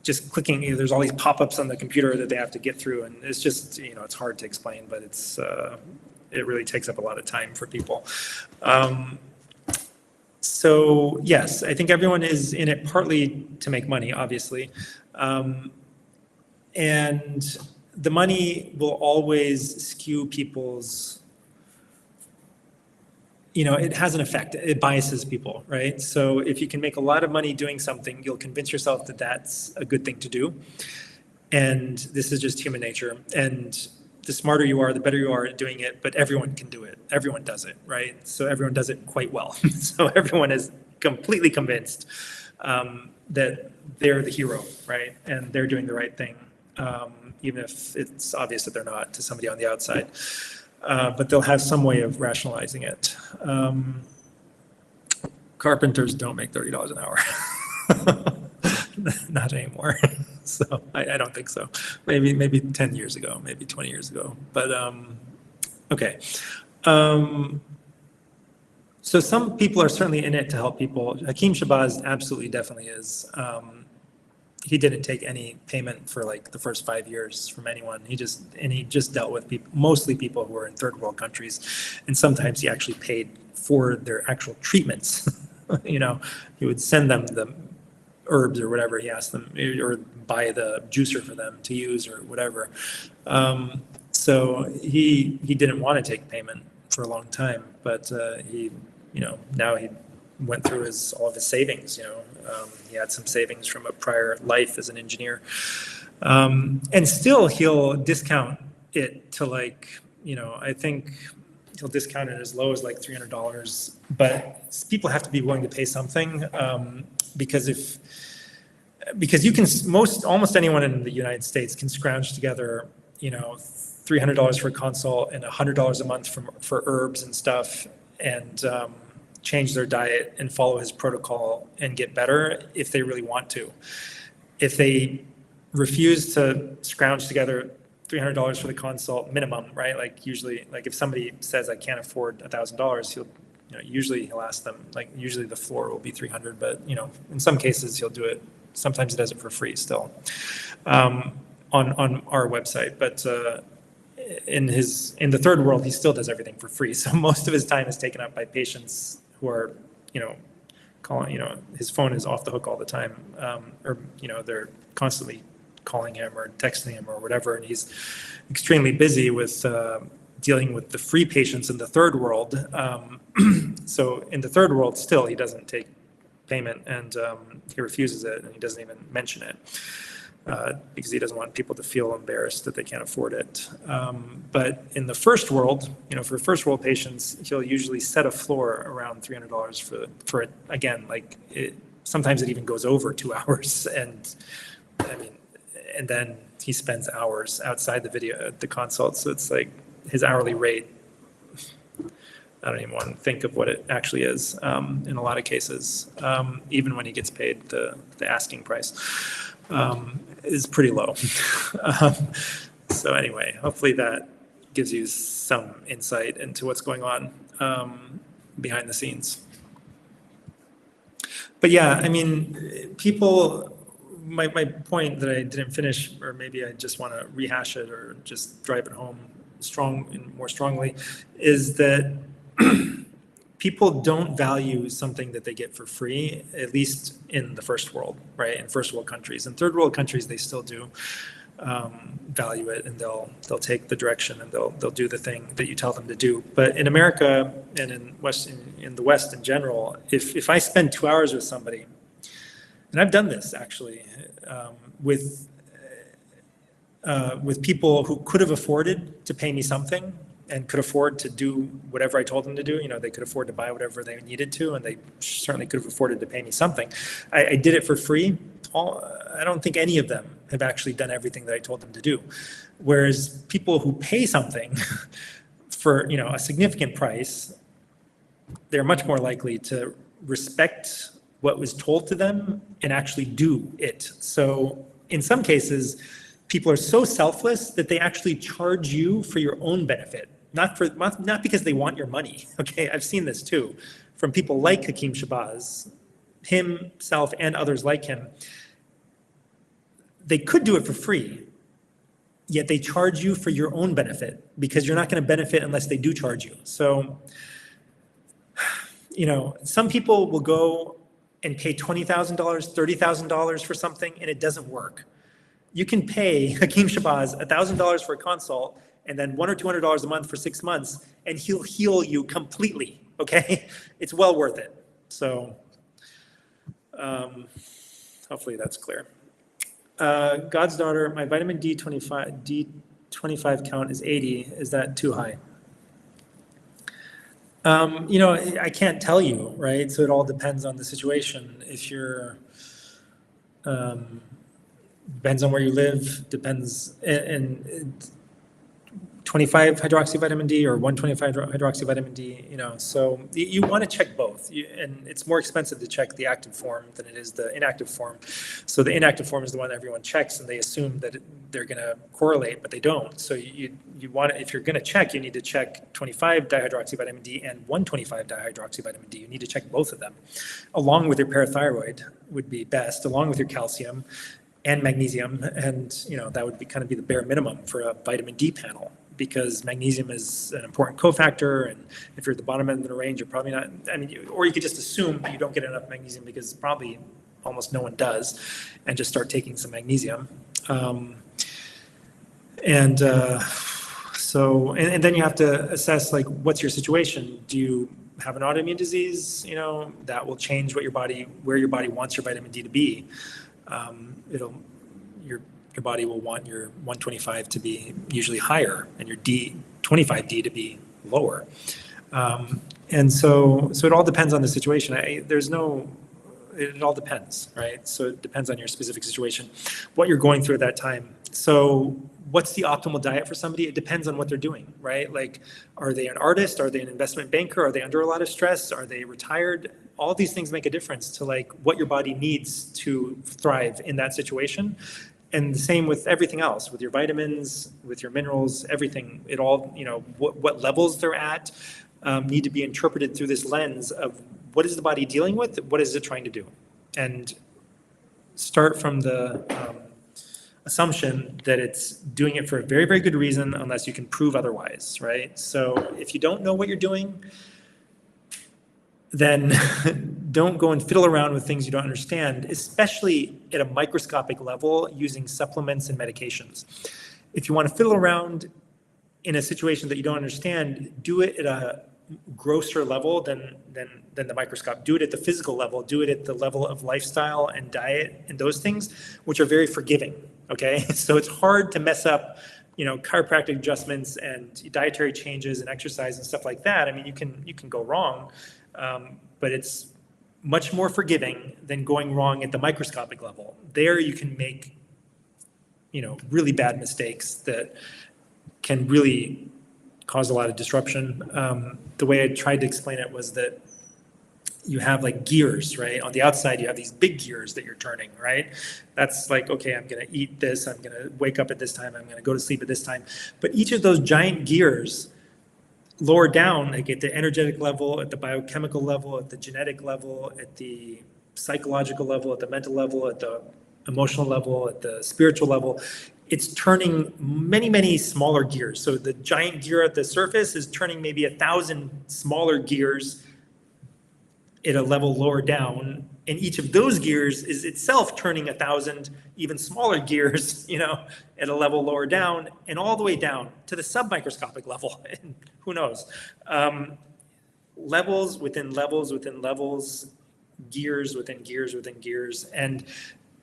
just clicking, you know, there's all these pop-ups on the computer that they have to get through, and it's just, you know, it's hard to explain, but it really takes up a lot of time for people. So yes, I think everyone is in it partly to make money, obviously. And the money will always skew people's, it has an effect. It biases people, right? So if you can make a lot of money doing something, you'll convince yourself that that's a good thing to do. And this is just human nature. And the smarter you are, the better you are at doing it, but everyone can do it. Everyone does it, right? So everyone does it quite well. So everyone is completely convinced that they're the hero, right? And they're doing the right thing, even if it's obvious that they're not to somebody on the outside. But they'll have some way of rationalizing it. Carpenters don't make $30 an hour. Not anymore. So I don't think so. Maybe 10 years ago, maybe 20 years ago. But okay. So some people are certainly in it to help people. Hakeem Shabazz absolutely definitely is. He didn't take any payment for like the first 5 years from anyone. He just dealt with people, mostly people who were in third world countries, and sometimes he actually paid for their actual treatments. He would send them the herbs or whatever he asked them, or buy the juicer for them to use or whatever. So he didn't want to take payment for a long time, but he now he went through all of his savings. He had some savings from a prior life as an engineer, and still he'll discount it to I think he'll discount it as low as like $300. But people have to be willing to pay something, because you can almost anyone in the United States can scrounge together $300 for a consult and $100 a month for herbs and stuff, and change their diet and follow his protocol and get better if they really want to. If they refuse to scrounge together $300 for the consult minimum, right? Like usually, like if somebody says I can't afford $1,000, usually he'll ask them, like usually the floor will be 300, but in some cases he'll do it. Sometimes he does it for free still, on our website. But in the third world, he still does everything for free. So most of his time is taken up by patients who are, calling, his phone is off the hook all the time, or they're constantly calling him or texting him or whatever, and he's extremely busy with dealing with the free patients in the third world. So in the third world, still he doesn't take payment, and he refuses it, and he doesn't even mention it, because he doesn't want people to feel embarrassed that they can't afford it. But in the first world, for first world patients, he'll usually set a floor around $300 for it. Again, sometimes it even goes over 2 hours, and then he spends hours outside the consult. So it's like his hourly rate, I don't even want to think of what it actually is in a lot of cases, even when he gets paid the asking price, is pretty low. So anyway, hopefully that gives you some insight into what's going on behind the scenes. But yeah, people, my point that I didn't finish, or maybe I just want to rehash it or just drive it home more strongly, is that people don't value something that they get for free, at least in the first world, right? In first world countries. In third world countries, they still do value it, and they'll take the direction, and they'll do the thing that you tell them to do. But in America and in the West in general, if I spend 2 hours with somebody, and I've done this actually with people who could have afforded to pay me something and could afford to do whatever I told them to do. They could afford to buy whatever they needed to, and they certainly could have afforded to pay me something. I did it for free. I don't think any of them have actually done everything that I told them to do. Whereas people who pay something for a significant price, they're much more likely to respect what was told to them and actually do it. So in some cases, people are so selfless that they actually charge you for your own benefit, not because they want your money. Okay, I've seen this too from people like Hakeem Shabazz, himself and others like him. They could do it for free, yet they charge you for your own benefit because you're not going to benefit unless they do charge you. So, some people will go and pay $20,000, $30,000 for something, and it doesn't work. you can pay Hakeem Shabazz $1,000 for a consult and then $100 or $200 a month for 6 months, and he'll heal you completely. Okay, it's well worth it. So hopefully that's clear. God's daughter, my vitamin D25 count is 80. Is that too high? I can't tell you, right? So it all depends on the situation. If you're, depends on where you live, depends, and 25 hydroxy vitamin D or 125 hydroxy vitamin D, so you want to check both. And it's more expensive to check the active form than it is the inactive form. So the inactive form is the one that everyone checks, and they assume that they're going to correlate, but they don't. So you want to, if you're going to check, you need to check 25 dihydroxy vitamin D and 125 dihydroxy vitamin D. You need to check both of them, along with your parathyroid would be best, along with your calcium and magnesium, and that would be kind of be the bare minimum for a vitamin D panel, because magnesium is an important cofactor, and if you're at the bottom end of the range, you're probably not, or you could just assume that you don't get enough magnesium, because probably almost no one does, and just start taking some magnesium. And then you have to assess, like, what's your situation? Do you have an autoimmune disease? That will change where your body wants your vitamin D to be. Your body will want your 125 to be usually higher and your 25D to be lower. And so it all depends on the situation. It all depends, right? So it depends on your specific situation, what you're going through at that time. So what's the optimal diet for somebody? It depends on what they're doing, right? Like, are they an artist? Are they an investment banker? Are they under a lot of stress? Are they retired? All these things make a difference to, like, what your body needs to thrive in that situation. And the same with everything else, with your vitamins, with your minerals, everything. It all, what levels they're at need to be interpreted through this lens of what is the body dealing with? What is it trying to do? And start from the assumption that it's doing it for a very, very good reason, unless you can prove otherwise, right? So if you don't know what you're doing, then don't go and fiddle around with things you don't understand, especially at a microscopic level using supplements and medications. If you want to fiddle around in a situation that you don't understand, do it at a grosser level than the microscope. Do it at the physical level. Do it at the level of lifestyle and diet and those things, which are very forgiving, okay? So it's hard to mess up, chiropractic adjustments and dietary changes and exercise and stuff like that. You can go wrong. But it's much more forgiving than going wrong at the microscopic level. There you can make, really bad mistakes that can really cause a lot of disruption. The way I tried to explain it was that you have, like, gears, right? On the outside, you have these big gears that you're turning, right? That's like, okay, I'm going to eat this. I'm going to wake up at this time. I'm going to go to sleep at this time. But each of those giant gears lower down, like at the energetic level, at the biochemical level, at the genetic level, at the psychological level, at the mental level, at the emotional level, at the spiritual level, it's turning many, many smaller gears. So the giant gear at the surface is turning maybe 1,000 smaller gears at a level lower down. And each of those gears is itself turning 1,000 even smaller gears, at a level lower down, and all the way down to the submicroscopic level. And who knows? Levels within levels within levels, gears within gears within gears. And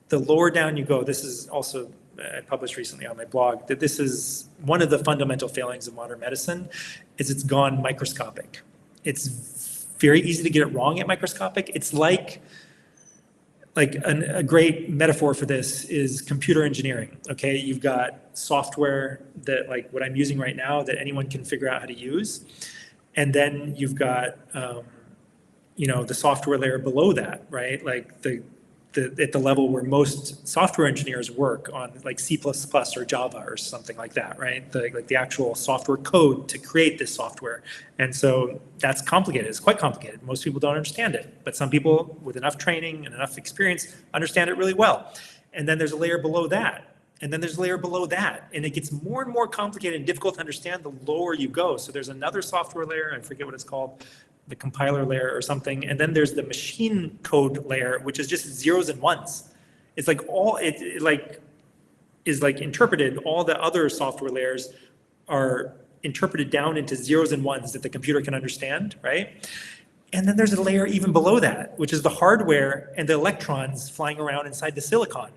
the lower down you go, this is also, I published recently on my blog, that this is one of the fundamental failings of modern medicine, is it's gone microscopic. It's very easy to get it wrong at microscopic. It's like a great metaphor for this is computer engineering. Okay, you've got software that, like what I'm using right now, that anyone can figure out how to use, and then you've got the software layer below that, right? Like at the level where most software engineers work on, like C++ or Java or something like that, right? Like the actual software code to create this software. And so that's complicated. It's quite complicated. Most people don't understand it, but some people with enough training and enough experience understand it really well. And then there's a layer below that. And then there's a layer below that. And it gets more and more complicated and difficult to understand the lower you go. So there's another software layer, I forget what it's called, the compiler layer or something, and then there's the machine code layer, which is just zeros and ones. It's like is like interpreted, all the other software layers are interpreted down into zeros and ones that the computer can understand, right? And then there's a layer even below that, which is the hardware and the electrons flying around inside the silicon.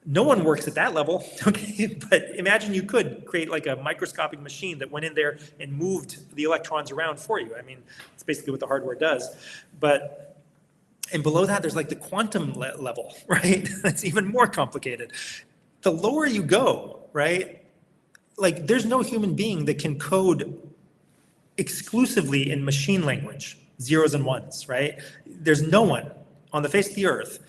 No one works at that level, okay? But imagine you could create like a microscopic machine that went in there and moved the electrons around for you. I mean, it's basically what the hardware does. But, and below that, there's like the quantum level, right? That's even more complicated. The lower you go, right? Like there's no human being that can code exclusively in machine language, zeros and ones, right? There's no one on the face of the earth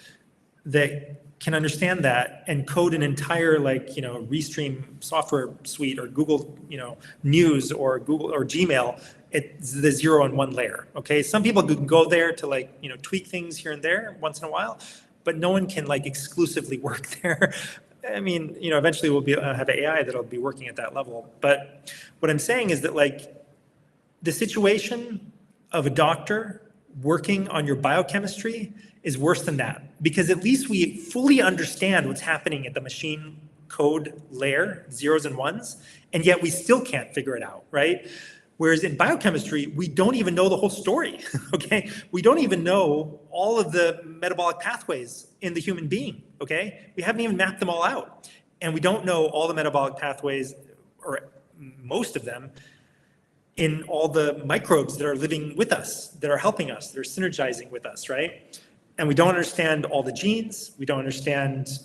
that can understand that and code an entire like, you know, Restream software suite or Google, you know, News or Google or Gmail at the 0 and 1 layer, okay? Some people can go there to like, you know, tweak things here and there once in a while, but no one can like exclusively work there. I mean, you know, eventually we'll be have AI that'll be working at that level. But what I'm saying is that like the situation of a doctor working on your biochemistry is worse than that, because at least we fully understand what's happening at the machine code layer, zeros and ones, and yet we still can't figure it out, right? Whereas in biochemistry, we don't even know the whole story, okay? We don't even know all of the metabolic pathways in the human being, okay? We haven't even mapped them all out. And we don't know all the metabolic pathways, or most of them, in all the microbes that are living with us, that are helping us, that are synergizing with us, right? And we don't understand all the genes. We don't understand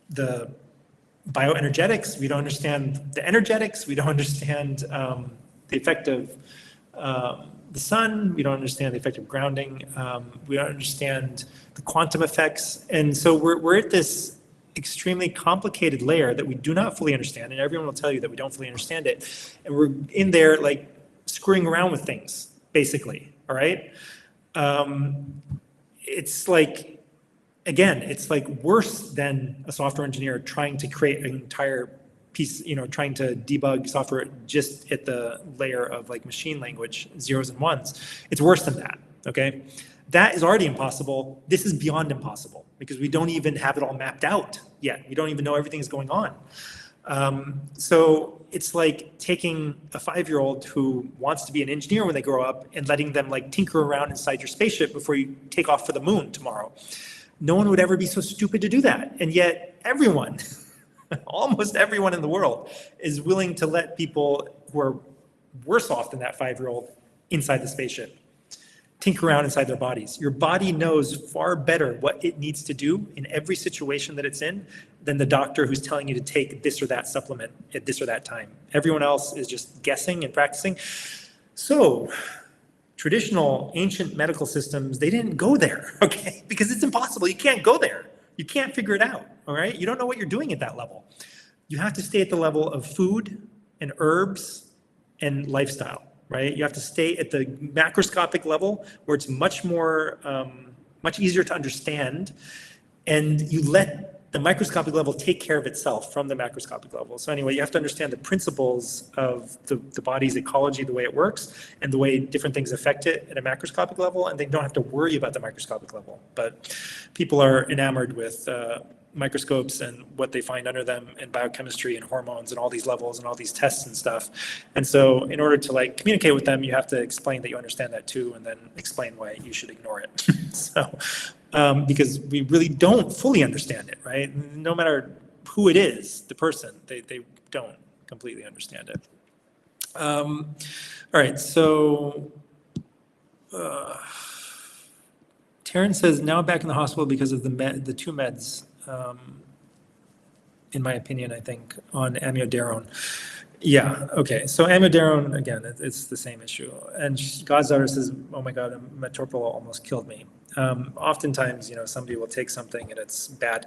the bioenergetics. We don't understand the energetics. We don't understand the effect of the sun. We don't understand the effect of grounding. We don't understand the quantum effects. And so we're at this extremely complicated layer that we do not fully understand. And everyone will tell you that we don't fully understand it. And we're in there like screwing around with things, basically, all right? It's like, again, it's like worse than a software engineer trying to create an entire piece, you know, trying to debug software just at the layer of like machine language, zeros and ones. It's worse than that, okay? That is already impossible. This is beyond impossible because we don't even have it all mapped out yet. We don't even know everything is going on. So it's like taking a 5-year-old who wants to be an engineer when they grow up and letting them like tinker around inside your spaceship before you take off for the moon tomorrow. No one would ever be so stupid to do that. And yet everyone, almost everyone in the world is willing to let people who are worse off than that 5-year-old inside the spaceship tinker around inside their bodies. Your body knows far better what it needs to do in every situation that it's in than the doctor who's telling you to take this or that supplement at this or that time. Everyone else is just guessing and practicing. So traditional ancient medical systems, they didn't go there, okay? Because it's impossible. You can't go there. You can't figure it out, all right? You don't know what you're doing at that level. You have to stay at the level of food and herbs and lifestyle. Right? You have to stay at the macroscopic level where it's much more, much easier to understand, and you let the microscopic level take care of itself from the macroscopic level. So anyway, you have to understand the principles of the body's ecology, the way it works, and the way different things affect it at a macroscopic level, and they don't have to worry about the microscopic level. But people are enamored with microscopes and what they find under them in biochemistry and hormones and all these levels and all these tests and stuff. And so in order to like communicate with them, you have to explain that you understand that too, and then explain why you should ignore it. So, because we really don't fully understand it, right? No matter who it is, the person, they don't completely understand it. All right, so Taryn says, now back in the hospital because of the 2 meds. In my opinion, I think, on amiodarone. Yeah, okay. So amiodarone, again, it's the same issue. And God's daughter says, oh my God, metoprolol almost killed me. Oftentimes, you know, somebody will take something and it's bad.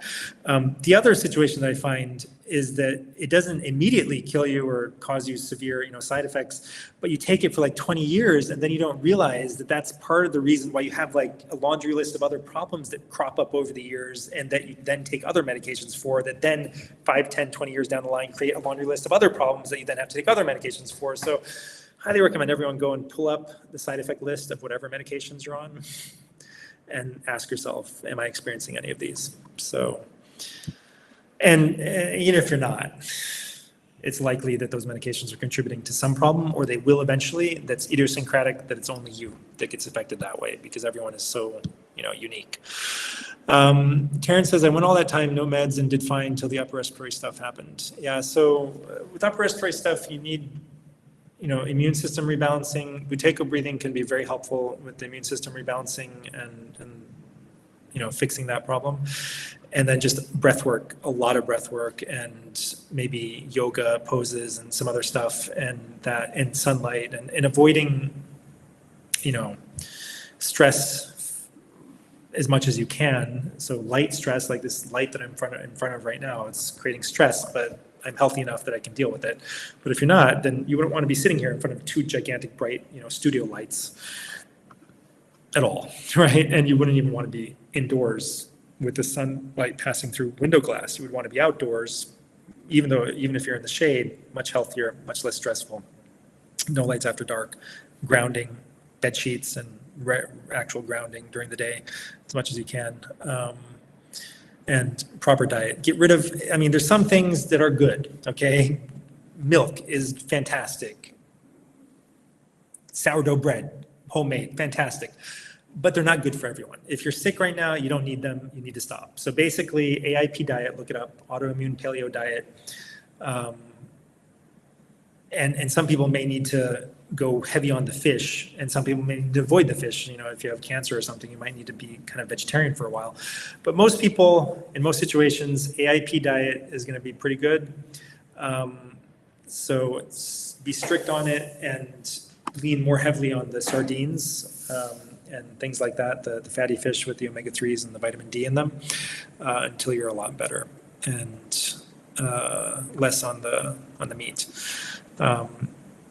The other situation that I find is that it doesn't immediately kill you or cause you severe, you know, side effects, but you take it for like 20 years and then you don't realize that that's part of the reason why you have like a laundry list of other problems that crop up over the years and that you then take other medications for that then 5, 10, 20 years down the line create a laundry list of other problems that you then have to take other medications for. So highly recommend everyone go and pull up the side effect list of whatever medications you're on and ask yourself, am I experiencing any of these? So, And even if you're not, it's likely that those medications are contributing to some problem, or they will eventually. That's idiosyncratic, that it's only you that gets affected that way, because everyone is so, unique. Karen says, I went all that time, no meds, and did fine until the upper respiratory stuff happened. Yeah, so with upper respiratory stuff, you need, immune system rebalancing. Buteyko breathing can be very helpful with the immune system rebalancing and fixing that problem. And then just breath work, a lot of breath work, and maybe yoga poses and some other stuff, and sunlight, and avoiding, stress as much as you can. So light stress, like this light that I'm in front of right now, it's creating stress, but I'm healthy enough that I can deal with it. But if you're not, then you wouldn't want to be sitting here in front of two gigantic bright, studio lights at all, right? And you wouldn't even want to be indoors with the sunlight passing through window glass. You would want to be outdoors, even if you're in the shade, much healthier, much less stressful. No lights after dark, grounding, bed sheets, and actual grounding during the day as much as you can. And proper diet. Get rid of, there's some things that are good, okay? Milk is fantastic. Sourdough bread, homemade, fantastic. But they're not good for everyone. If you're sick right now, you don't need them, you need to stop. So basically, AIP diet, look it up, autoimmune paleo diet. And some people may need to go heavy on the fish, and some people may need to avoid the fish. If you have cancer or something, you might need to be kind of vegetarian for a while. But most people, in most situations, AIP diet is going to be pretty good. So be strict on it and lean more heavily on the sardines and things like that, the fatty fish with the omega-3s and the vitamin D in them, until you're a lot better, and less on the meat.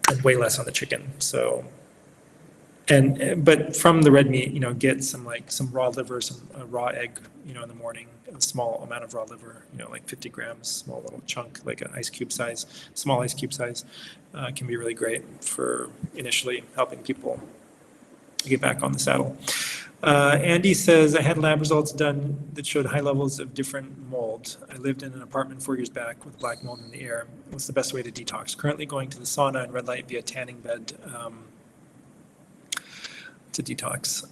And way less on the chicken. So, but from the red meat, get some raw liver, some raw egg, in the morning, a small amount of raw liver, like 50 grams, small little chunk, like an small ice cube size, can be really great for initially helping people get back on the saddle. Andy says, I had lab results done that showed high levels of different mold. I lived in an apartment 4 years back with black mold in the air. What's the best way to detox? Currently going to the sauna and red light via tanning bed to detox.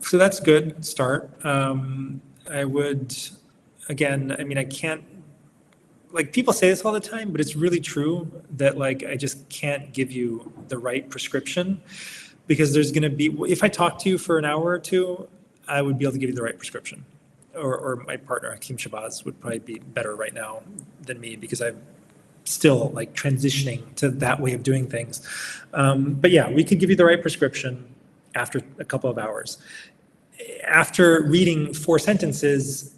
So that's good start. I would, again, I can't, people say this all the time, but it's really true that I just can't give you the right prescription. Because there's going to be, if I talk to you for an hour or two, I would be able to give you the right prescription. Or my partner, Hakeem Shabazz, would probably be better right now than me, because I'm still transitioning to that way of doing things. But yeah, we could give you the right prescription after a couple of hours. After reading 4 sentences,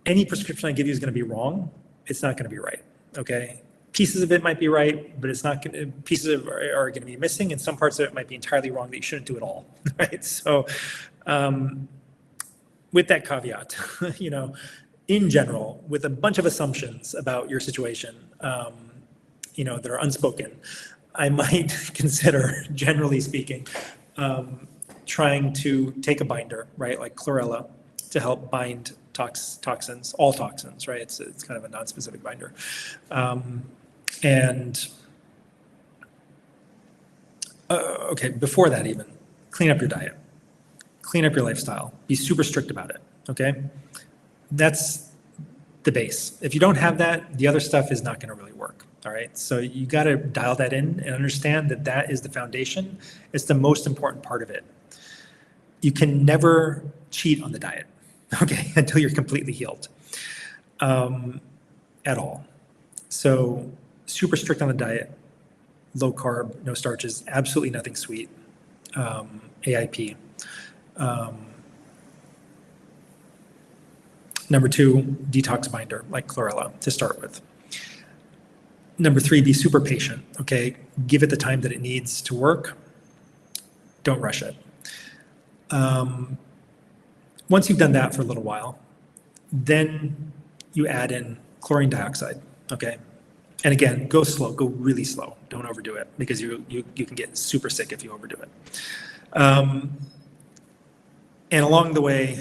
any prescription I give you is going to be wrong. It's not going to be right, okay? Pieces of it might be right, but it's not going to, pieces are going to be missing, and some parts of it might be entirely wrong that you shouldn't do at all, right? So with that caveat, in general, with a bunch of assumptions about your situation, that are unspoken, I might consider, generally speaking, trying to take a binder, right, like chlorella, to help bind toxins, all toxins, right? It's kind of a non-specific binder. Okay, before that even, clean up your diet, clean up your lifestyle, be super strict about it, okay? That's the base. If you don't have that, the other stuff is not gonna really work, all right? So you gotta dial that in and understand that that is the foundation. It's the most important part of it. You can never cheat on the diet, okay, until you're completely healed, at all. So super strict on the diet, low carb, no starches, absolutely nothing sweet, AIP. Number 2, detox binder, like chlorella, to start with. Number 3, be super patient, okay? Give it the time that it needs to work. Don't rush it. Once you've done that for a little while, then you add in chlorine dioxide, okay? And again, go slow, go really slow. Don't overdo it, because you can get super sick if you overdo it. And along the way,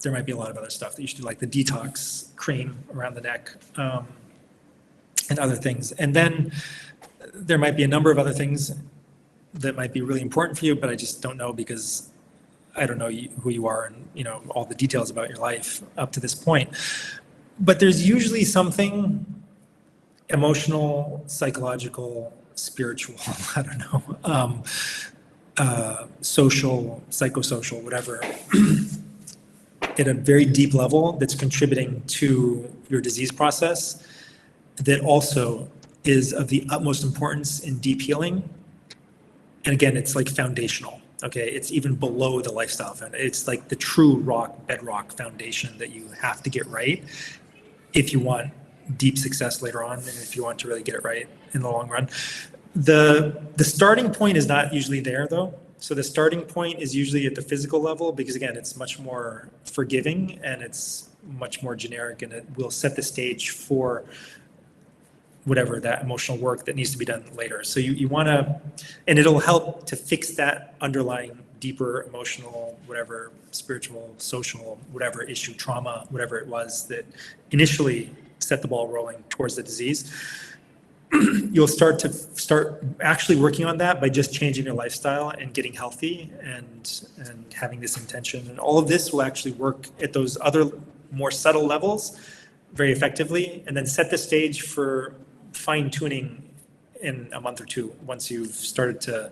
there might be a lot of other stuff that you should do, like the detox cream around the neck, and other things. And then there might be a number of other things that might be really important for you, but I just don't know because I don't know who you are and, you know, all the details about your life up to this point. But there's usually something emotional, psychological, spiritual, I don't know, social, psychosocial, whatever, at a very deep level that's contributing to your disease process that also is of the utmost importance in deep healing. And again, it's like foundational, okay? It's even below the lifestyle foundation. It's like the true bedrock foundation that you have to get right if you want deep success later on and if you want to really get it right in the long run. The starting point is not usually there though. So the starting point is usually at the physical level because again, it's much more forgiving and it's much more generic and it will set the stage for whatever that emotional work that needs to be done later. So you want to, and it'll help to fix that underlying deeper emotional, whatever, spiritual, social, whatever issue, trauma, whatever it was that initially set the ball rolling towards the disease. You'll start actually working on that by just changing your lifestyle and getting healthy and having this intention. And all of this will actually work at those other more subtle levels very effectively and then set the stage for fine tuning in a month or two once you've started to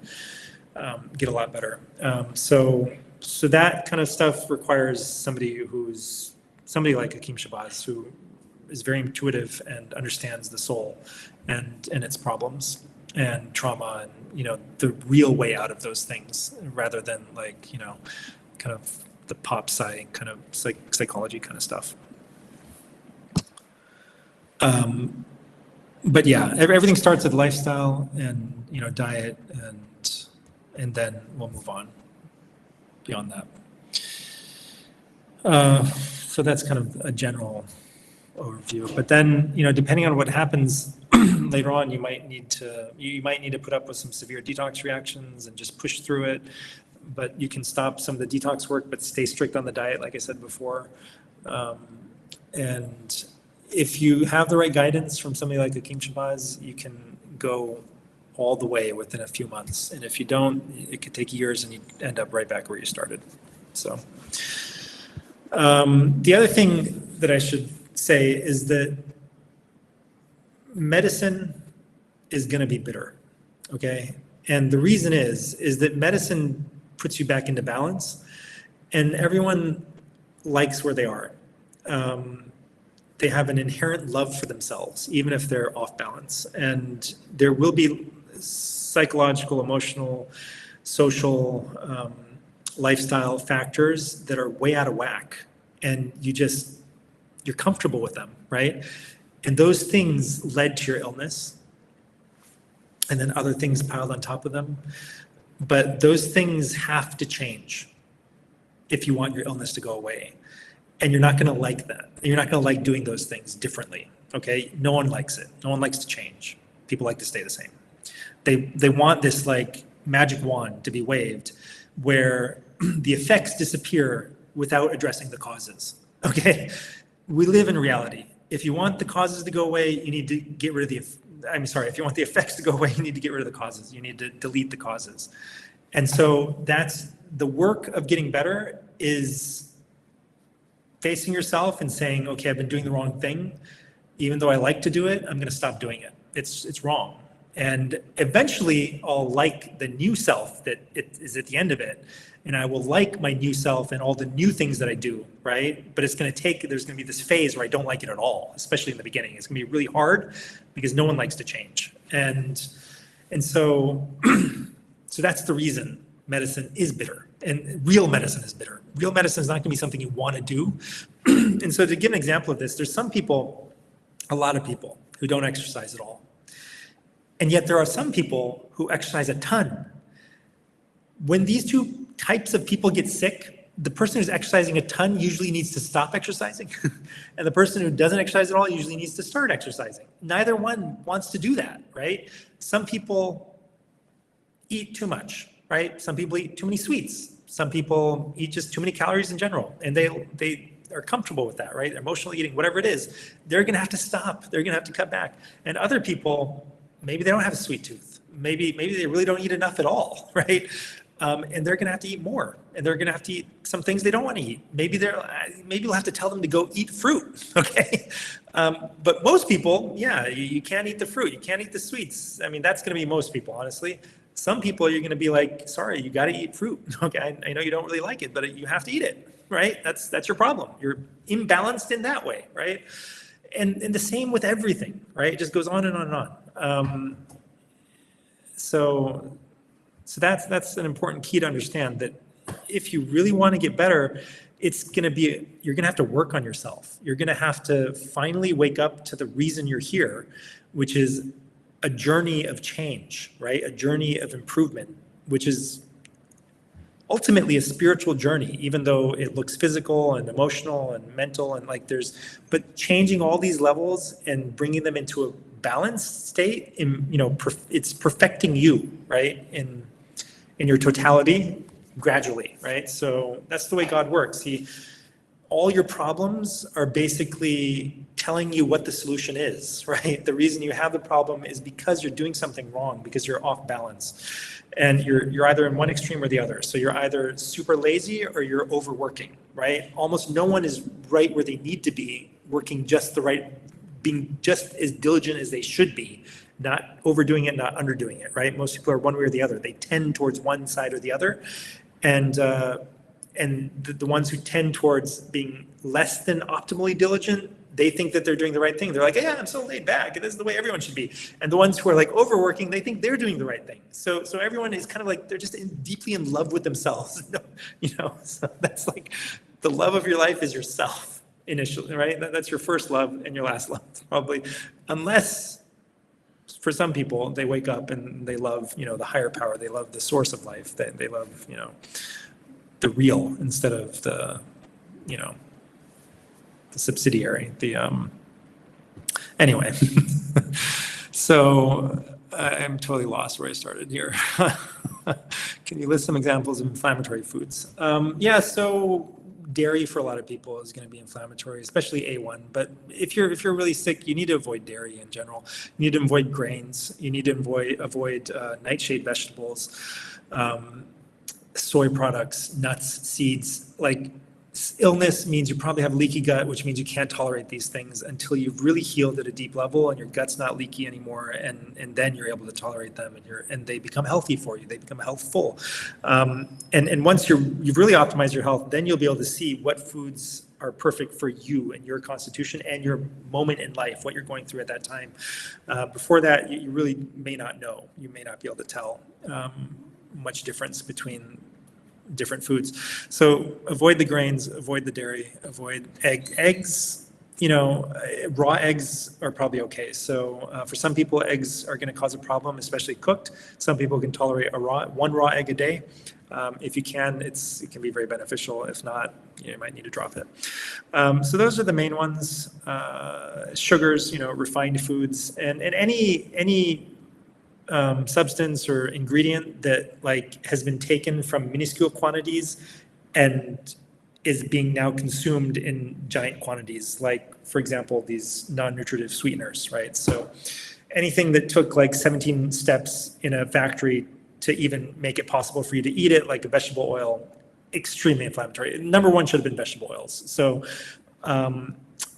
get a lot better. So that kind of stuff requires somebody like Hakim Shabazz who is very intuitive and understands the soul and its problems and trauma and, you know, the real way out of those things rather than like, you know, kind of the pop sci kind of psychology kind of stuff. But yeah, everything starts with lifestyle and, you know, diet and then we'll move on beyond that. So that's kind of a general overview. But then, you know, depending on what happens later on, you might need to put up with some severe detox reactions and just push through it. But you can stop some of the detox work, but stay strict on the diet, like I said before. And if you have the right guidance from somebody like Hakim Shabazz, you can go all the way within a few months. And if you don't, it could take years and you end up right back where you started. So the other thing that I should say is that medicine is going to be bitter, okay? And the reason is that medicine puts you back into balance and everyone likes where they are. They have an inherent love for themselves, even if they're off balance. And there will be psychological, emotional, social, lifestyle factors that are way out of whack. And you're comfortable with them, right? And those things led to your illness. And then other things piled on top of them. But those things have to change if you want your illness to go away. And you're not going to like that. You're not going to like doing those things differently, okay? No one likes it. No one likes to change. People like to stay the same. They want this like magic wand to be waved where the effects disappear without addressing the causes, okay? We live in reality. If you want the causes to go away, you need to get rid of if you want the effects to go away, you need to get rid of the causes. You need to delete the causes. And so that's the work of getting better is facing yourself and saying, okay, I've been doing the wrong thing. Even though I like to do it, I'm going to stop doing it. It's wrong. And eventually I'll like the new self that is at the end of it. And I will like my new self and all the new things that I do, right? But there's going to be this phase where I don't like it at all, especially in the beginning. It's going to be really hard because no one likes to change. And so, so that's the reason medicine is bitter and real medicine is bitter. Real medicine is not going to be something you want to do. And so to give an example of this, there's some people, a lot of people who don't exercise at all. And yet there are some people who exercise a ton. When these two types of people get sick, the person who's exercising a ton usually needs to stop exercising. And the person who doesn't exercise at all usually needs to start exercising. Neither one wants to do that, right? Some people eat too much, right? Some people eat too many sweets. Some people eat just too many calories in general, and they are comfortable with that, right? Emotional eating, whatever it is, they're going to have to stop. They're going to have to cut back. And other people, maybe they don't have a sweet tooth. Maybe they really don't eat enough at all, right? And they're going to have to eat more, and they're going to have to eat some things they don't want to eat. Maybe you'll have to tell them to go eat fruit, okay? But most people, yeah, you can't eat the fruit. You can't eat the sweets. I mean, that's going to be most people, honestly. Some people, you're going to be like, sorry, you got to eat fruit. Okay, I know you don't really like it, but you have to eat it, right? That's your problem. You're imbalanced in that way, right? And the same with everything, right? It just goes on and on and on. So that's an important key to understand, that if you really want to get better, you're going to have to work on yourself. You're going to have to finally wake up to the reason you're here, which is a journey of change, right? A journey of improvement, which is ultimately a spiritual journey, even though it looks physical and emotional and mental and but changing all these levels and bringing them into a balanced state, it's perfecting you, right? In your totality, gradually, right? So that's the way God works. All your problems are basically telling you what the solution is, right? The reason you have the problem is because you're doing something wrong, because you're off balance. And you're either in one extreme or the other. So you're either super lazy or you're overworking, right? Almost no one is right where they need to be, working just the right, being just as diligent as they should be, not overdoing it, not underdoing it, right? Most people are one way or the other. They tend towards one side or the other. And the ones who tend towards being less than optimally diligent, they think that they're doing the right thing. They're like, yeah, I'm so laid back. This is the way everyone should be. And the ones who are like overworking, they think they're doing the right thing. So everyone is kind of like, they're just deeply in love with themselves. So that's like, the love of your life is yourself initially, right? That's your first love and your last love, probably. Unless, for some people, they wake up and they love, the higher power. They love the source of life. They love, the real instead of the subsidiary. Anyway, so I'm totally lost where I started here. Can you list some examples of inflammatory foods? So dairy for a lot of people is going to be inflammatory, especially A1. But if you're really sick, you need to avoid dairy in general. You need to avoid grains. You need to avoid nightshade vegetables, soy products, nuts, seeds. Like, illness means you probably have leaky gut, which means you can't tolerate these things until you've really healed at a deep level and your gut's not leaky anymore, and then you're able to tolerate them, and they become healthy for you. They become healthful, and once you've really optimized your health, then you'll be able to see what foods are perfect for you and your constitution and your moment in life, what you're going through at that time. Before that, you really may not know. You may not be able to tell much difference between different foods. So avoid the grains, avoid the dairy, avoid eggs. Raw eggs are probably okay. So for some people, eggs are going to cause a problem, especially cooked. Some people can tolerate one raw egg a day. If you can, it can be very beneficial. If not, you might need to drop it. So those are the main ones. Sugars, refined foods, and any substance or ingredient that has been taken from minuscule quantities and is being now consumed in giant quantities. Like, for example, these non-nutritive sweeteners, right? So anything that took 17 steps in a factory to even make it possible for you to eat it, like a vegetable oil, extremely inflammatory. Number one should have been vegetable oils. So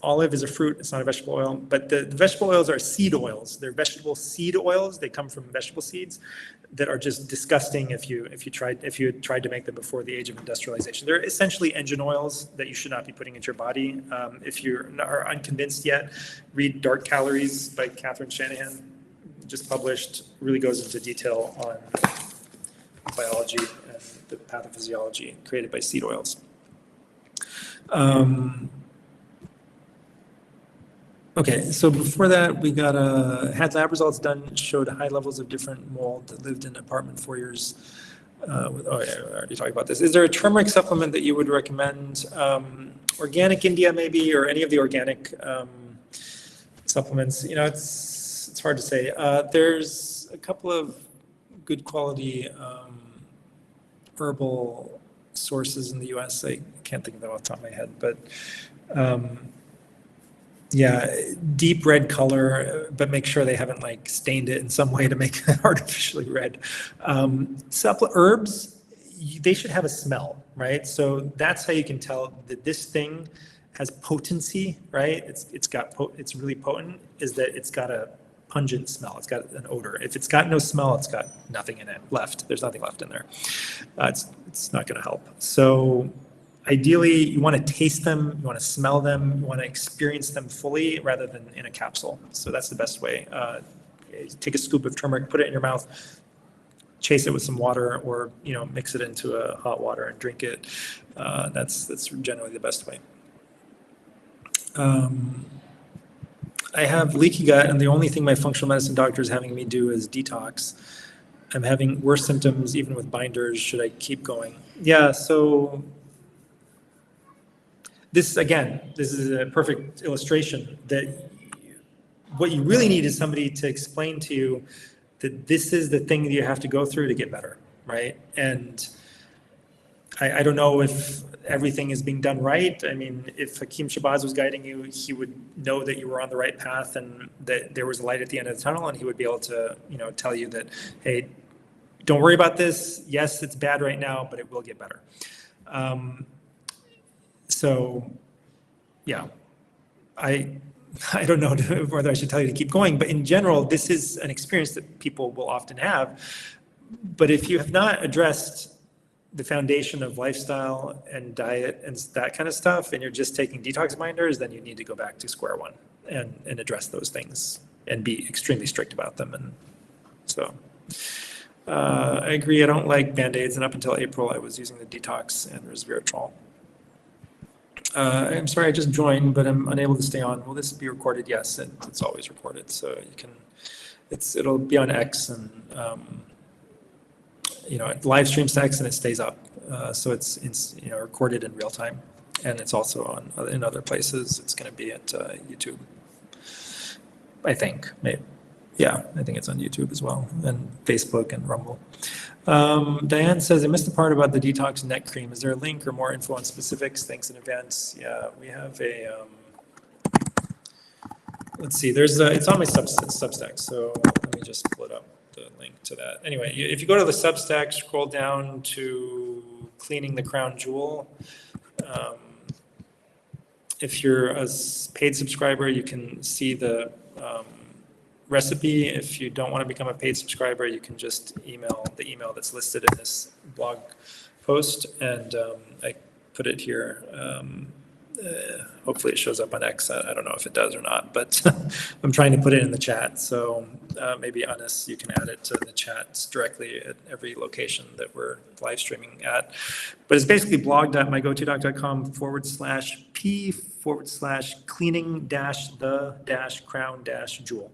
olive is a fruit, it's not a vegetable oil, but the vegetable oils are seed oils. They're vegetable seed oils. They come from vegetable seeds that are just disgusting if you tried to make them before the age of industrialization. They're essentially engine oils that you should not be putting into your body. If you are unconvinced yet, read Dark Calories by Catherine Shanahan, just published, really goes into detail on biology and the pathophysiology created by seed oils. Okay, so before that, we had lab results done, showed high levels of different mold that lived in an apartment 4 years. I already talked about this. Is there a turmeric supplement that you would recommend? Organic India maybe, or any of the organic supplements? It's hard to say. There's a couple of good quality herbal sources in the US. I can't think of them off the top of my head, but yeah, deep red color, but make sure they haven't like stained it in some way to make it artificially red. Herbs, they should have a smell, right? So that's how you can tell that this thing has potency, right? It's really potent, is that it's got a pungent smell. It's got an odor. If it's got no smell, it's got nothing in it left. There's nothing left in there. It's not going to help. So ideally, you want to taste them, you want to smell them, you want to experience them fully rather than in a capsule. So that's the best way. Take a scoop of turmeric, put it in your mouth, chase it with some water, or mix it into a hot water and drink it. That's generally the best way. I have leaky gut, and the only thing my functional medicine doctor is having me do is detox. I'm having worse symptoms even with binders. Should I keep going? Yeah, so this is a perfect illustration that what you really need is somebody to explain to you that this is the thing that you have to go through to get better, right? And I don't know if everything is being done right. I mean, if Hakeem Shabazz was guiding you, he would know that you were on the right path and that there was a light at the end of the tunnel, and he would be able to, tell you that, hey, don't worry about this. Yes, it's bad right now, but it will get better. So, yeah, I don't know whether I should tell you to keep going, but in general, this is an experience that people will often have. But if you have not addressed the foundation of lifestyle and diet and that kind of stuff, and you're just taking detox binders, then you need to go back to square one and address those things and be extremely strict about them. And so I agree. I don't like Band-Aids, and up until April, I was using the detox and resveratrol. I'm sorry, I just joined, but I'm unable to stay on. Will this be recorded? Yes, it's always recorded. So you can, it'll be on X, and it live streams to X and it stays up. So it's recorded in real time, and it's also in other places. It's going to be at YouTube, I think. Maybe. Yeah, I think it's on YouTube as well, and Facebook and Rumble. Diane says, I missed the part about the detox neck cream. Is there a link or more info on specifics? Thanks in advance. Yeah, we have a, let's see, it's on my Substack, so let me just pull it up, the link to that. Anyway, if you go to the Substack, scroll down to cleaning the crown jewel. If you're a paid subscriber, you can see the recipe. If you don't want to become a paid subscriber, you can just email the email that's listed in this blog post, and I put it here. Hopefully it shows up on X. I don't know if it does or not, but I'm trying to put it in the chat. So maybe Anis, you can add it to the chats directly at every location that we're live streaming at. But it's basically blog.mygotodoc.com/p/cleaning-the-crown-jewel.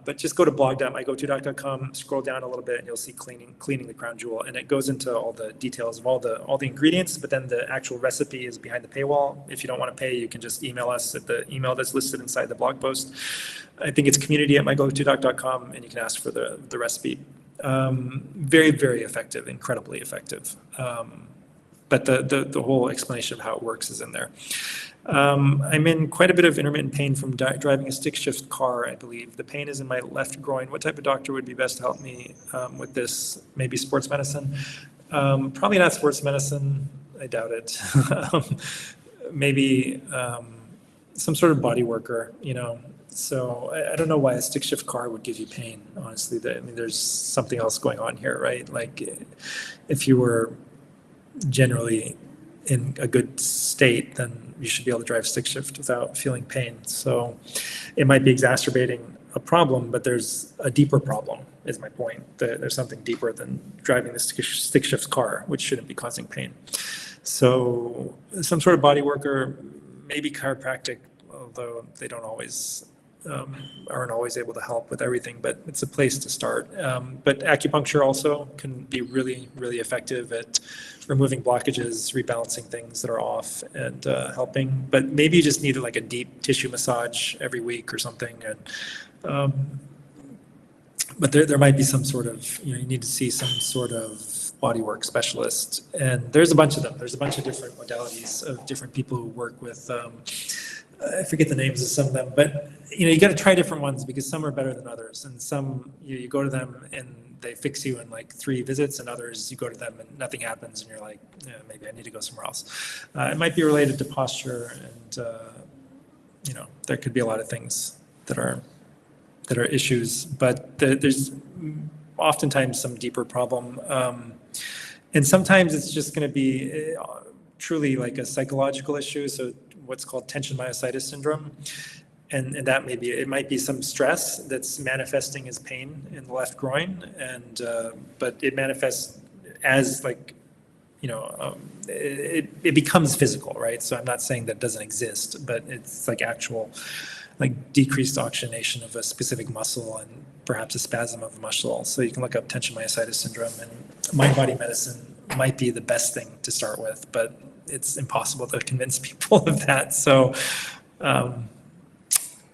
But just go to blog.mygotodoc.com, scroll down a little bit, and you'll see cleaning the crown jewel, and it goes into all the details of all the ingredients. But then the actual recipe is behind the paywall. If you don't want to pay, you can just email us at the email that's listed inside the blog post. I think it's community@mygotodoc.com, and you can ask for the recipe. Very, very effective, incredibly effective. But the whole explanation of how it works is in there. I'm in quite a bit of intermittent pain from driving a stick shift car, I believe. The pain is in my left groin. What type of doctor would be best to help me with this? Maybe sports medicine? Probably not sports medicine. I doubt it. Maybe some sort of body worker, So I don't know why a stick shift car would give you pain, honestly. There's something else going on here, right? Like if you were generally in a good state, then you should be able to drive stick shift without feeling pain. So it might be exacerbating a problem, but there's a deeper problem, is my point. There's something deeper than driving the stick shift car, which shouldn't be causing pain. So some sort of body worker, maybe chiropractic, although they don't always aren't always able to help with everything, but it's a place to start. But acupuncture also can be really, really effective at removing blockages, rebalancing things that are off, and helping. But maybe you just need like a deep tissue massage every week or something. And but there might be some sort of, you need to see some sort of bodywork specialist. And there's a bunch of them. There's a bunch of different modalities of different people who work with, I forget the names of some of them, but you got to try different ones because some are better than others. And some, you go to them and they fix you in like 3 visits, and others you go to them and nothing happens and you're like, yeah, maybe I need to go somewhere else. It might be related to posture, and there could be a lot of things that are issues, but there's oftentimes some deeper problem. And sometimes it's just going to be truly like a psychological issue. So what's called tension myositis syndrome. And that it might be some stress that's manifesting as pain in the left groin. And, but it manifests as like, it becomes physical, right? So I'm not saying that doesn't exist, but it's like actual, like decreased oxygenation of a specific muscle and perhaps a spasm of a muscle. So you can look up tension myositis syndrome, and mind-body medicine might be the best thing to start with, but it's impossible to convince people of that. So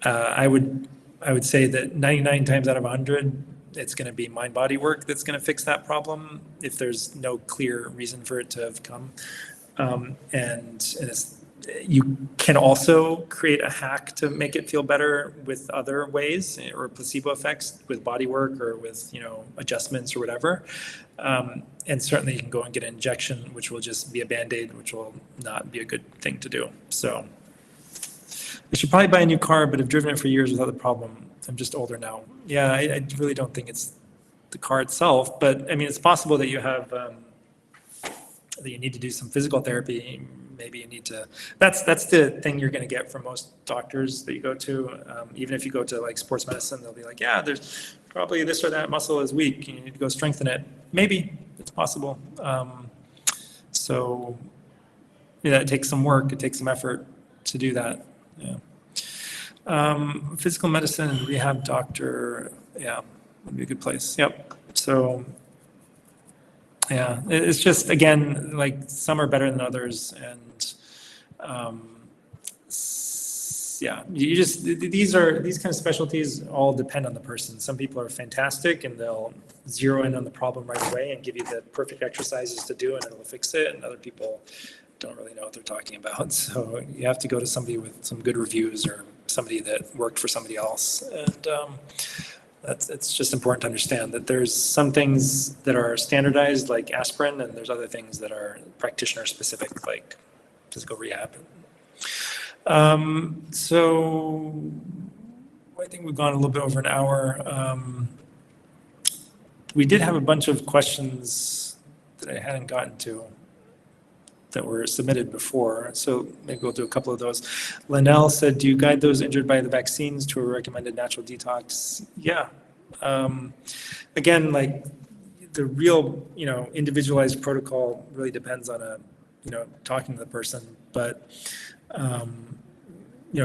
I would say that 99 times out of 100, it's going to be mind-body work that's going to fix that problem if there's no clear reason for it to have come. You can also create a hack to make it feel better with other ways, or placebo effects with body work or with adjustments or whatever. And certainly you can go and get an injection, which will just be a Band-Aid, which will not be a good thing to do. So I should probably buy a new car, but I've driven it for years without the problem. I'm just older now. Yeah, I really don't think it's the car itself, but I mean, it's possible that you have that you need to do some physical therapy. Maybe you need to. That's the thing you're going to get from most doctors that you go to. Even if you go to like sports medicine, they'll be like, yeah, there's probably this or that muscle is weak. You need to go strengthen it. Maybe it's possible. So it takes some work. It takes some effort to do that. Yeah. Physical medicine and rehab doctor. Yeah, would be a good place. Yep. So. Yeah, it's just, again, like some are better than others. And these kind of specialties all depend on the person. Some people are fantastic and they'll zero in on the problem right away and give you the perfect exercises to do and it'll fix it. And other people don't really know what they're talking about. So you have to go to somebody with some good reviews or somebody that worked for somebody else. And it's just important to understand that there's some things that are standardized like aspirin, and there's other things that are practitioner specific like physical rehab. So I think we've gone a little bit over an hour. We did have a bunch of questions that I hadn't gotten to that were submitted before. So maybe we'll do a couple of those. Linnell said, do you guide those injured by the vaccines to a recommended natural detox? Yeah. Again, like the real, individualized protocol really depends on talking to the person. But, a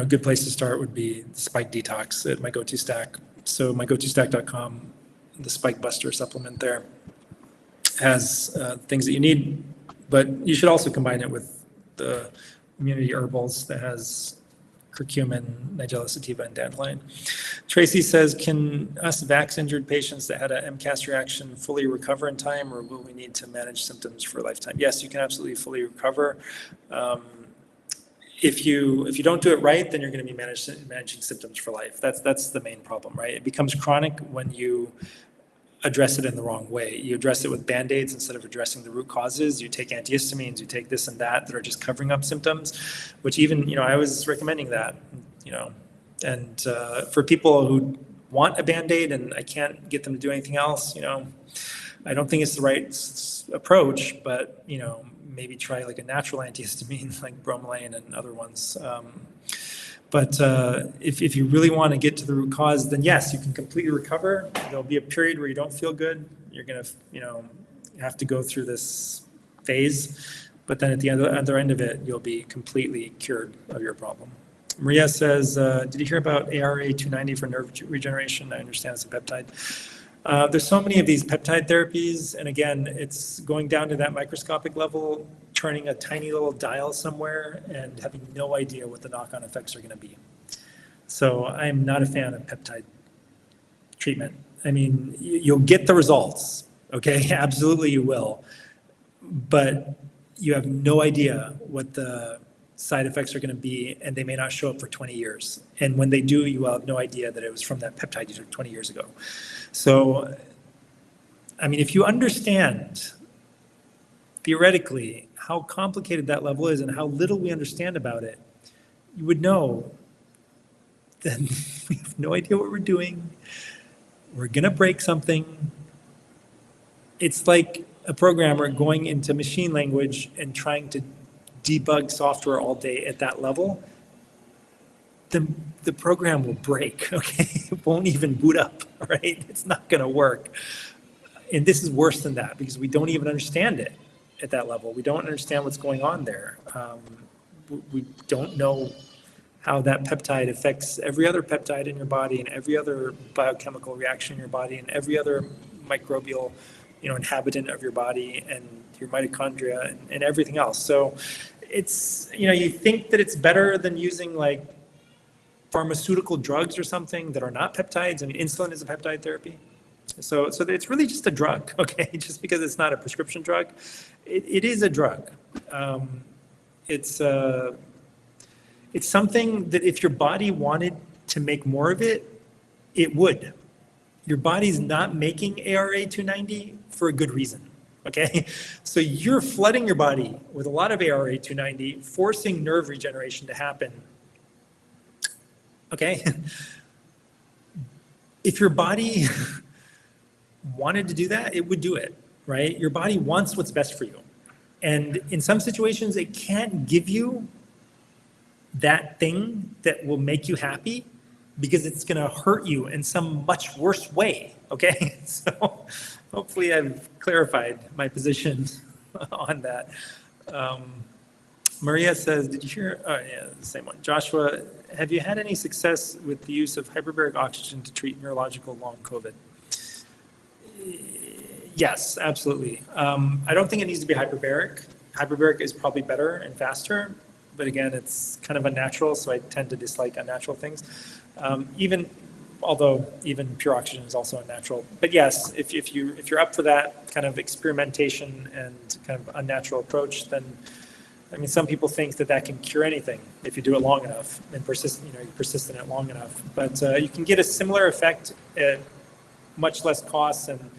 good place to start would be Spike Detox at my go-to stack. So mygotostack.com, the Spike Buster supplement there has things that you need. But you should also combine it with the immunity herbals that has curcumin, nigella sativa, and dandelion. Tracy says, can us vax-injured patients that had an MCAS reaction fully recover in time, or will we need to manage symptoms for a lifetime? Yes, you can absolutely fully recover. If you don't do it right, then you're going to be managing symptoms for life. That's the main problem, right? It becomes chronic when you address it in the wrong way. You address it with Band-Aids instead of addressing the root causes. You take antihistamines, you take this and that are just covering up symptoms, which even, I was recommending that, and for people who want a Band-Aid and I can't get them to do anything else, I don't think it's the right approach, but, maybe try like a natural antihistamine like bromelain and other ones. But if you really want to get to the root cause, then yes, you can completely recover. There'll be a period where you don't feel good. You're going to, have to go through this phase. But then at the other end of it, you'll be completely cured of your problem. Maria says, did you hear about ARA290 for nerve regeneration? I understand it's a peptide. There's so many of these peptide therapies. And again, it's going down to that microscopic level, turning a tiny little dial somewhere and having no idea what the knock-on effects are going to be. So I'm not a fan of peptide treatment. I mean, you'll get the results, Okay, absolutely you will. But you have no idea what the side effects are going to be, and they may not show up for 20 years. And when they do, you will have no idea that it was from that peptide you took 20 years ago. So, I mean, if you understand theoretically how complicated that level is and how little we understand about it, you would know that we have no idea what we're doing. We're going to break something. It's like a programmer going into machine language and trying to debug software all day at that level. The program will break, okay? It won't even boot up, right? It's not going to work. And this is worse than that because we don't even understand it at that level. We don't understand what's going on there. We don't know how that peptide affects every other peptide in your body and every other biochemical reaction in your body and every other microbial, inhabitant of your body and your mitochondria and everything else. So it's, you think that it's better than using like pharmaceutical drugs or something that are not peptides. I mean, insulin is a peptide therapy. So it's really just a drug, okay? Just because it's not a prescription drug, it is a drug. It's something that if your body wanted to make more of it, it would. Your body's not making ARA290 for a good reason, okay? So you're flooding your body with a lot of ARA290, forcing nerve regeneration to happen, okay? If your body wanted to do that, it would do it, right? Your body wants what's best for you. And in some situations, it can't give you that thing that will make you happy because it's going to hurt you in some much worse way, okay? So hopefully I've clarified my position on that. Maria says, did you hear, oh yeah, the same one. Joshua, have you had any success with the use of hyperbaric oxygen to treat neurological long COVID? Yes, absolutely. I don't think it needs to be hyperbaric. Hyperbaric is probably better and faster, but again, it's kind of unnatural, so I tend to dislike unnatural things. Although even pure oxygen is also unnatural. But yes, if you're up for that kind of experimentation and kind of unnatural approach, then I mean, some people think that can cure anything if you do it long enough and you persist in it long enough. But you can get a similar effect at much less costs and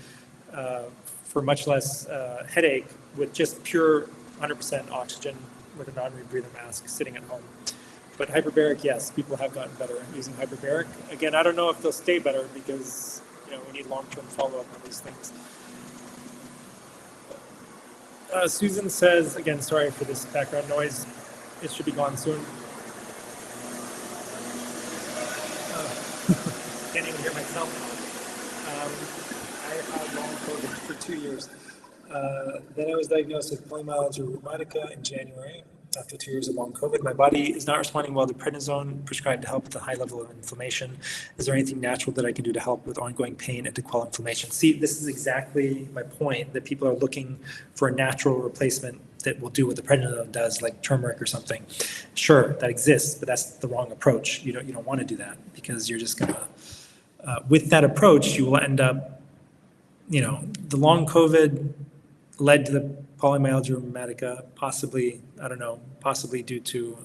for much less headache with just pure 100% oxygen with a non-rebreather mask sitting at home. But hyperbaric, yes, people have gotten better at using hyperbaric. Again, I don't know if they'll stay better because we need long-term follow-up on these things. Susan says, again, sorry for this background noise. It should be gone soon. Can't even hear myself. I had long COVID for 2 years. Then I was diagnosed with polymyalgia rheumatica in January. After 2 years of long COVID, my body is not responding well to prednisone prescribed to help with the high level of inflammation. Is there anything natural that I can do to help with ongoing pain and to quell inflammation? See, this is exactly my point, that people are looking for a natural replacement that will do what the prednisone does, like turmeric or something. Sure, that exists, but that's the wrong approach. You don't want to do that because you're just gonna, with that approach, you will end up, the long COVID led to the polymyalgia rheumatica, possibly, I don't know, possibly due to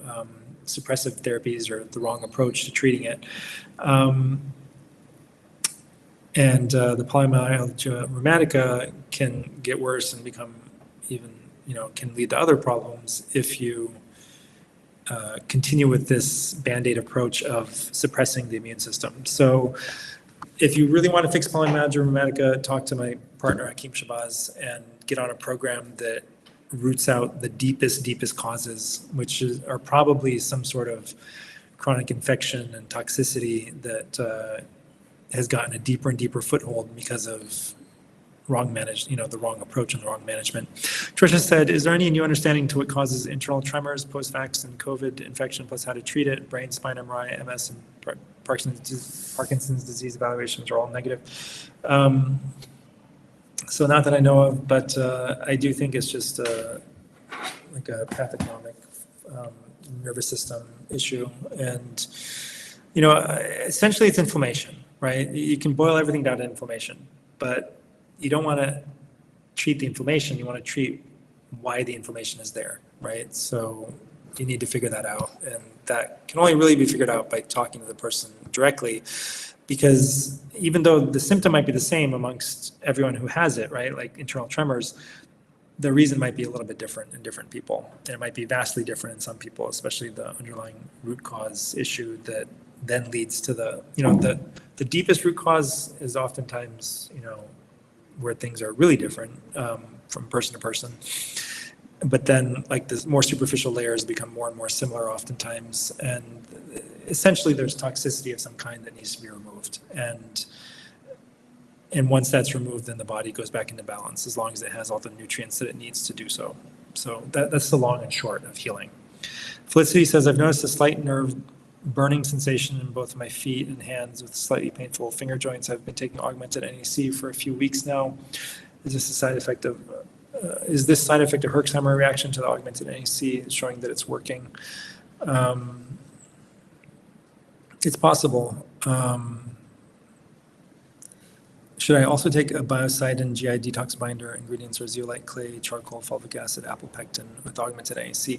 suppressive therapies or the wrong approach to treating it. And the polymyalgia rheumatica can get worse and become even, can lead to other problems if you continue with this Band-Aid approach of suppressing the immune system. So if you really want to fix polymyalgia rheumatica, talk to my partner, Hakeem Shabazz, and get on a program that roots out the deepest causes, which are probably some sort of chronic infection and toxicity that has gotten a deeper and deeper foothold because of the wrong approach and the wrong management. Tricia said, is there any new understanding to what causes internal tremors, post-vax and COVID infection, plus how to treat it? Brain, spine MRI, MS, and Parkinson's disease evaluations are all negative. So not that I know of, but I do think it's just like a pathognomic nervous system issue. And, essentially it's inflammation, right? You can boil everything down to inflammation, but you don't want to treat the inflammation, you want to treat why the inflammation is there, right? So you need to figure that out. And that can only really be figured out by talking to the person directly, because even though the symptom might be the same amongst everyone who has it, right? Like internal tremors, the reason might be a little bit different in different people. And it might be vastly different in some people, especially the underlying root cause issue that then leads to the deepest root cause is oftentimes, where things are really different from person to person. But then like the more superficial layers become more and more similar oftentimes. And essentially there's toxicity of some kind that needs to be removed. And once that's removed, then the body goes back into balance as long as it has all the nutrients that it needs to do so. So that's the long and short of healing. Felicity says, I've noticed a slight nerve burning sensation in both my feet and hands with slightly painful finger joints. I've been taking augmented NAC for a few weeks now. Is this side effect of Herxheimer reaction to the augmented NAC, showing that it's working? It's possible. Should I also take a biocidin GI detox binder? Ingredients are zeolite clay, charcoal, fulvic acid, apple pectin with augmented NAC.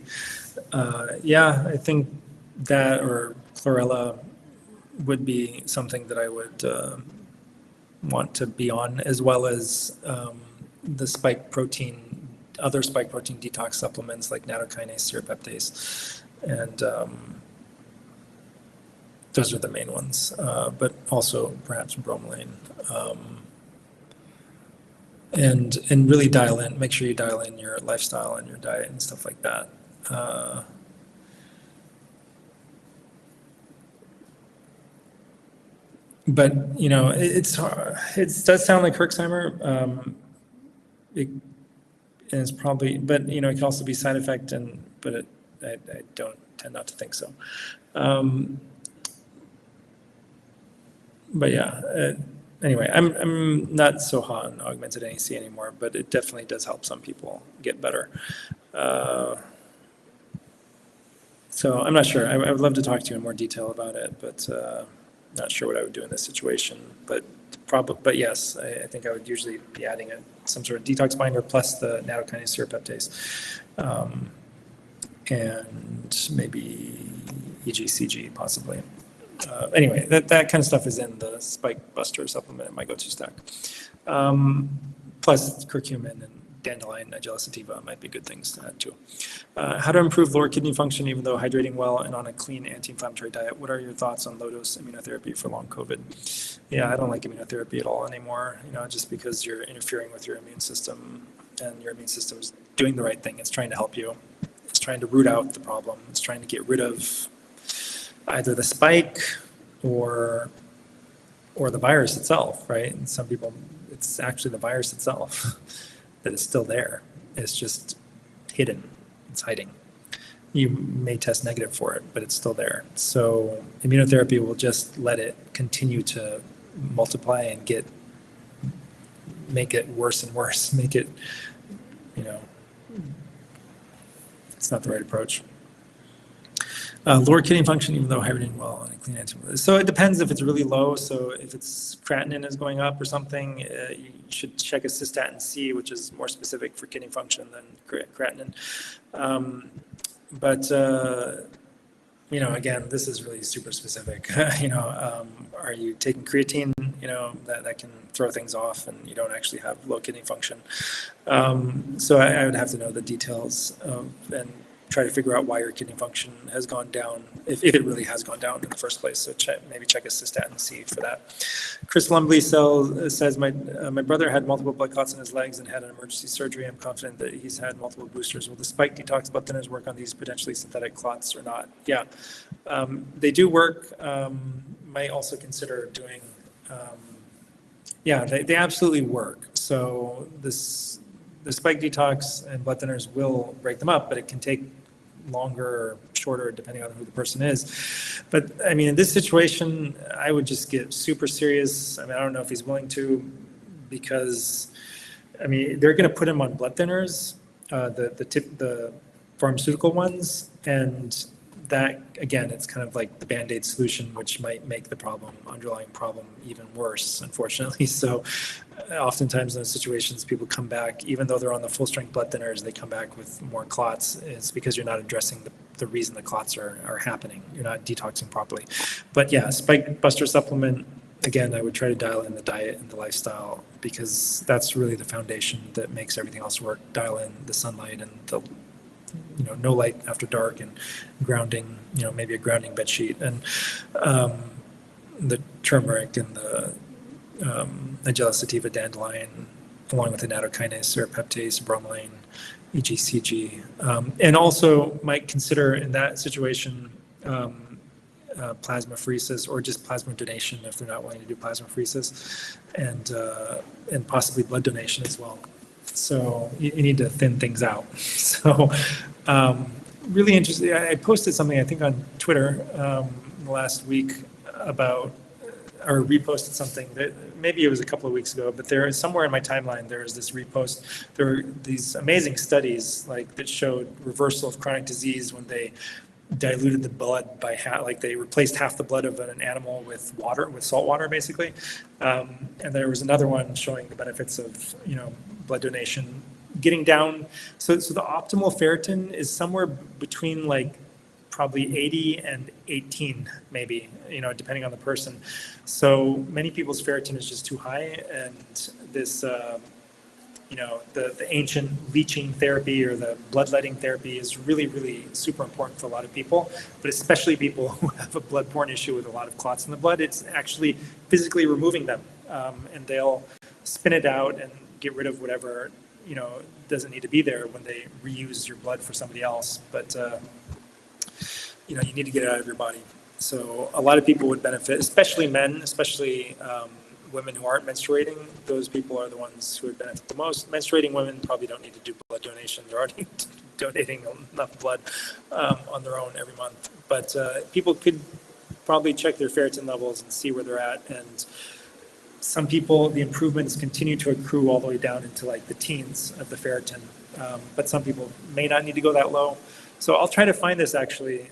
Yeah, I think that or chlorella would be something that I would want to be on, as well as the other spike protein detox supplements like nattokinase, serapeptase, and those are the main ones, but also perhaps bromelain. And really make sure you dial in your lifestyle and your diet and stuff like that. But it does sound like Herxheimer. It's probably, but it can also be side effect, but I don't tend not to think so. But yeah, anyway, I'm not so hot on augmented NAC anymore, but it definitely does help some people get better. So I'm not sure. I would love to talk to you in more detail about it, but not sure what I would do in this situation. But yes, I think I would usually be adding some sort of detox binder plus the nattokinase serapeptase, and maybe EGCG possibly. Anyway, that kind of stuff is in the Spike Buster supplement in my go-to stack. Plus curcumin and dandelion nigella sativa might be good things to add too. How to improve lower kidney function even though hydrating well and on a clean anti-inflammatory diet. What are your thoughts on low-dose immunotherapy for long COVID? Yeah, I don't like immunotherapy at all anymore, just because you're interfering with your immune system, and your immune system is doing the right thing. It's trying to help you. It's trying to root out the problem. It's trying to get rid of either the spike or the virus itself, right? And some people, it's actually the virus itself that is still there. It's just hidden. It's hiding. You may test negative for it, but it's still there. So immunotherapy will just let it continue to multiply and make it worse and worse. Make it, it's not the right approach. Lower kidney function, even though hydrating well on a clean antibiotic. So it depends if it's really low. So if it's creatinine is going up or something, you should check a cystatin C, which is more specific for kidney function than creatinine. But again, this is really super specific. Are you taking creatine? That can throw things off, and you don't actually have low kidney function. So I would have to know the details and try to figure out why your kidney function has gone down, if it really has gone down in the first place. So maybe check a cystatin C for that. Chris Lumley says, my brother had multiple blood clots in his legs and had an emergency surgery. I'm confident that he's had multiple boosters. Will the spike detox blood thinners work on these potentially synthetic clots or not? Yeah, they do work. Might also consider doing, they absolutely work. So the spike detox and blood thinners will break them up, but it can take longer or shorter depending on who the person is. But I mean, in this situation, I would just get super serious. I mean, I don't know if he's willing to, because I mean, they're going to put him on blood thinners, the pharmaceutical ones, and that, again, it's kind of like the Band-Aid solution, which might make the underlying problem even worse, unfortunately. So oftentimes in those situations, people come back, even though they're on the full-strength blood thinners, they come back with more clots. It's because you're not addressing the reason the clots are happening. You're not detoxing properly. But yeah, spike buster supplement, again, I would try to dial in the diet and the lifestyle, because that's really the foundation that makes everything else work. Dial in the sunlight and the no light after dark, and grounding, maybe a grounding bed sheet, and the turmeric and the Nigella sativa dandelion, along with the nattokinase or peptase, bromelain, EGCG, and also might consider in that situation plasmapheresis or just plasma donation if they're not willing to do plasmapheresis, and possibly blood donation as well. So you need to thin things out. So really interesting. I posted something, I think, on Twitter last week about, or reposted something that maybe it was a couple of weeks ago, but there is somewhere in my timeline, there is this repost. There were these amazing studies that showed reversal of chronic disease when they diluted the blood by half, they replaced half the blood of an animal with water, with salt water, basically. And there was another one showing the benefits of, blood donation, getting down. So the optimal ferritin is somewhere between probably 80 and 18, maybe, depending on the person. So many people's ferritin is just too high, and this, the ancient leaching therapy or the bloodletting therapy is really, really super important for a lot of people, but especially people who have a blood-borne issue with a lot of clots in the blood. It's actually physically removing them, and they'll spin it out and get rid of whatever, doesn't need to be there when they reuse your blood for somebody else. But, you need to get it out of your body. So a lot of people would benefit, especially men, especially women who aren't menstruating. Those people are the ones who would benefit the most. Menstruating women probably don't need to do blood donation. They're already donating enough blood on their own every month. But people could probably check their ferritin levels and see where they're at. And some people, the improvements continue to accrue all the way down into the teens of the ferritin. But some people may not need to go that low. So I'll try to find this, actually.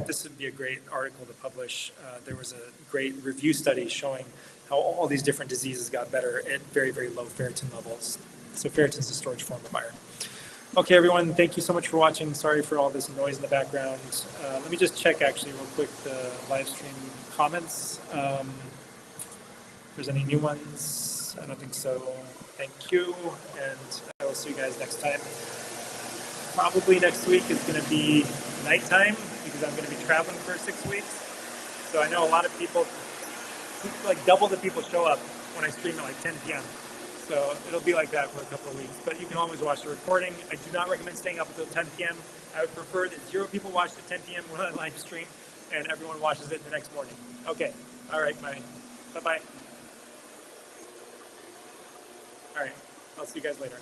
This would be a great article to publish. There was a great review study showing how all these different diseases got better at very, very low ferritin levels. So ferritin is a storage form of iron. Okay, everyone, thank you so much for watching. Sorry for all this noise in the background. Let me just check, actually, real quick, the live stream comments. If there's any new ones, I don't think so. Thank you, and I will see you guys next time. Probably next week is going to be nighttime, because I'm going to be traveling for 6 weeks. So I know a lot of people, double the people show up when I stream at 10 p.m. So it'll be like that for a couple of weeks. But you can always watch the recording. I do not recommend staying up until 10 p.m. I would prefer that 0 people watch at 10 p.m. when I live stream, and everyone watches it the next morning. Okay. All right. Bye-bye. All right. I'll see you guys later.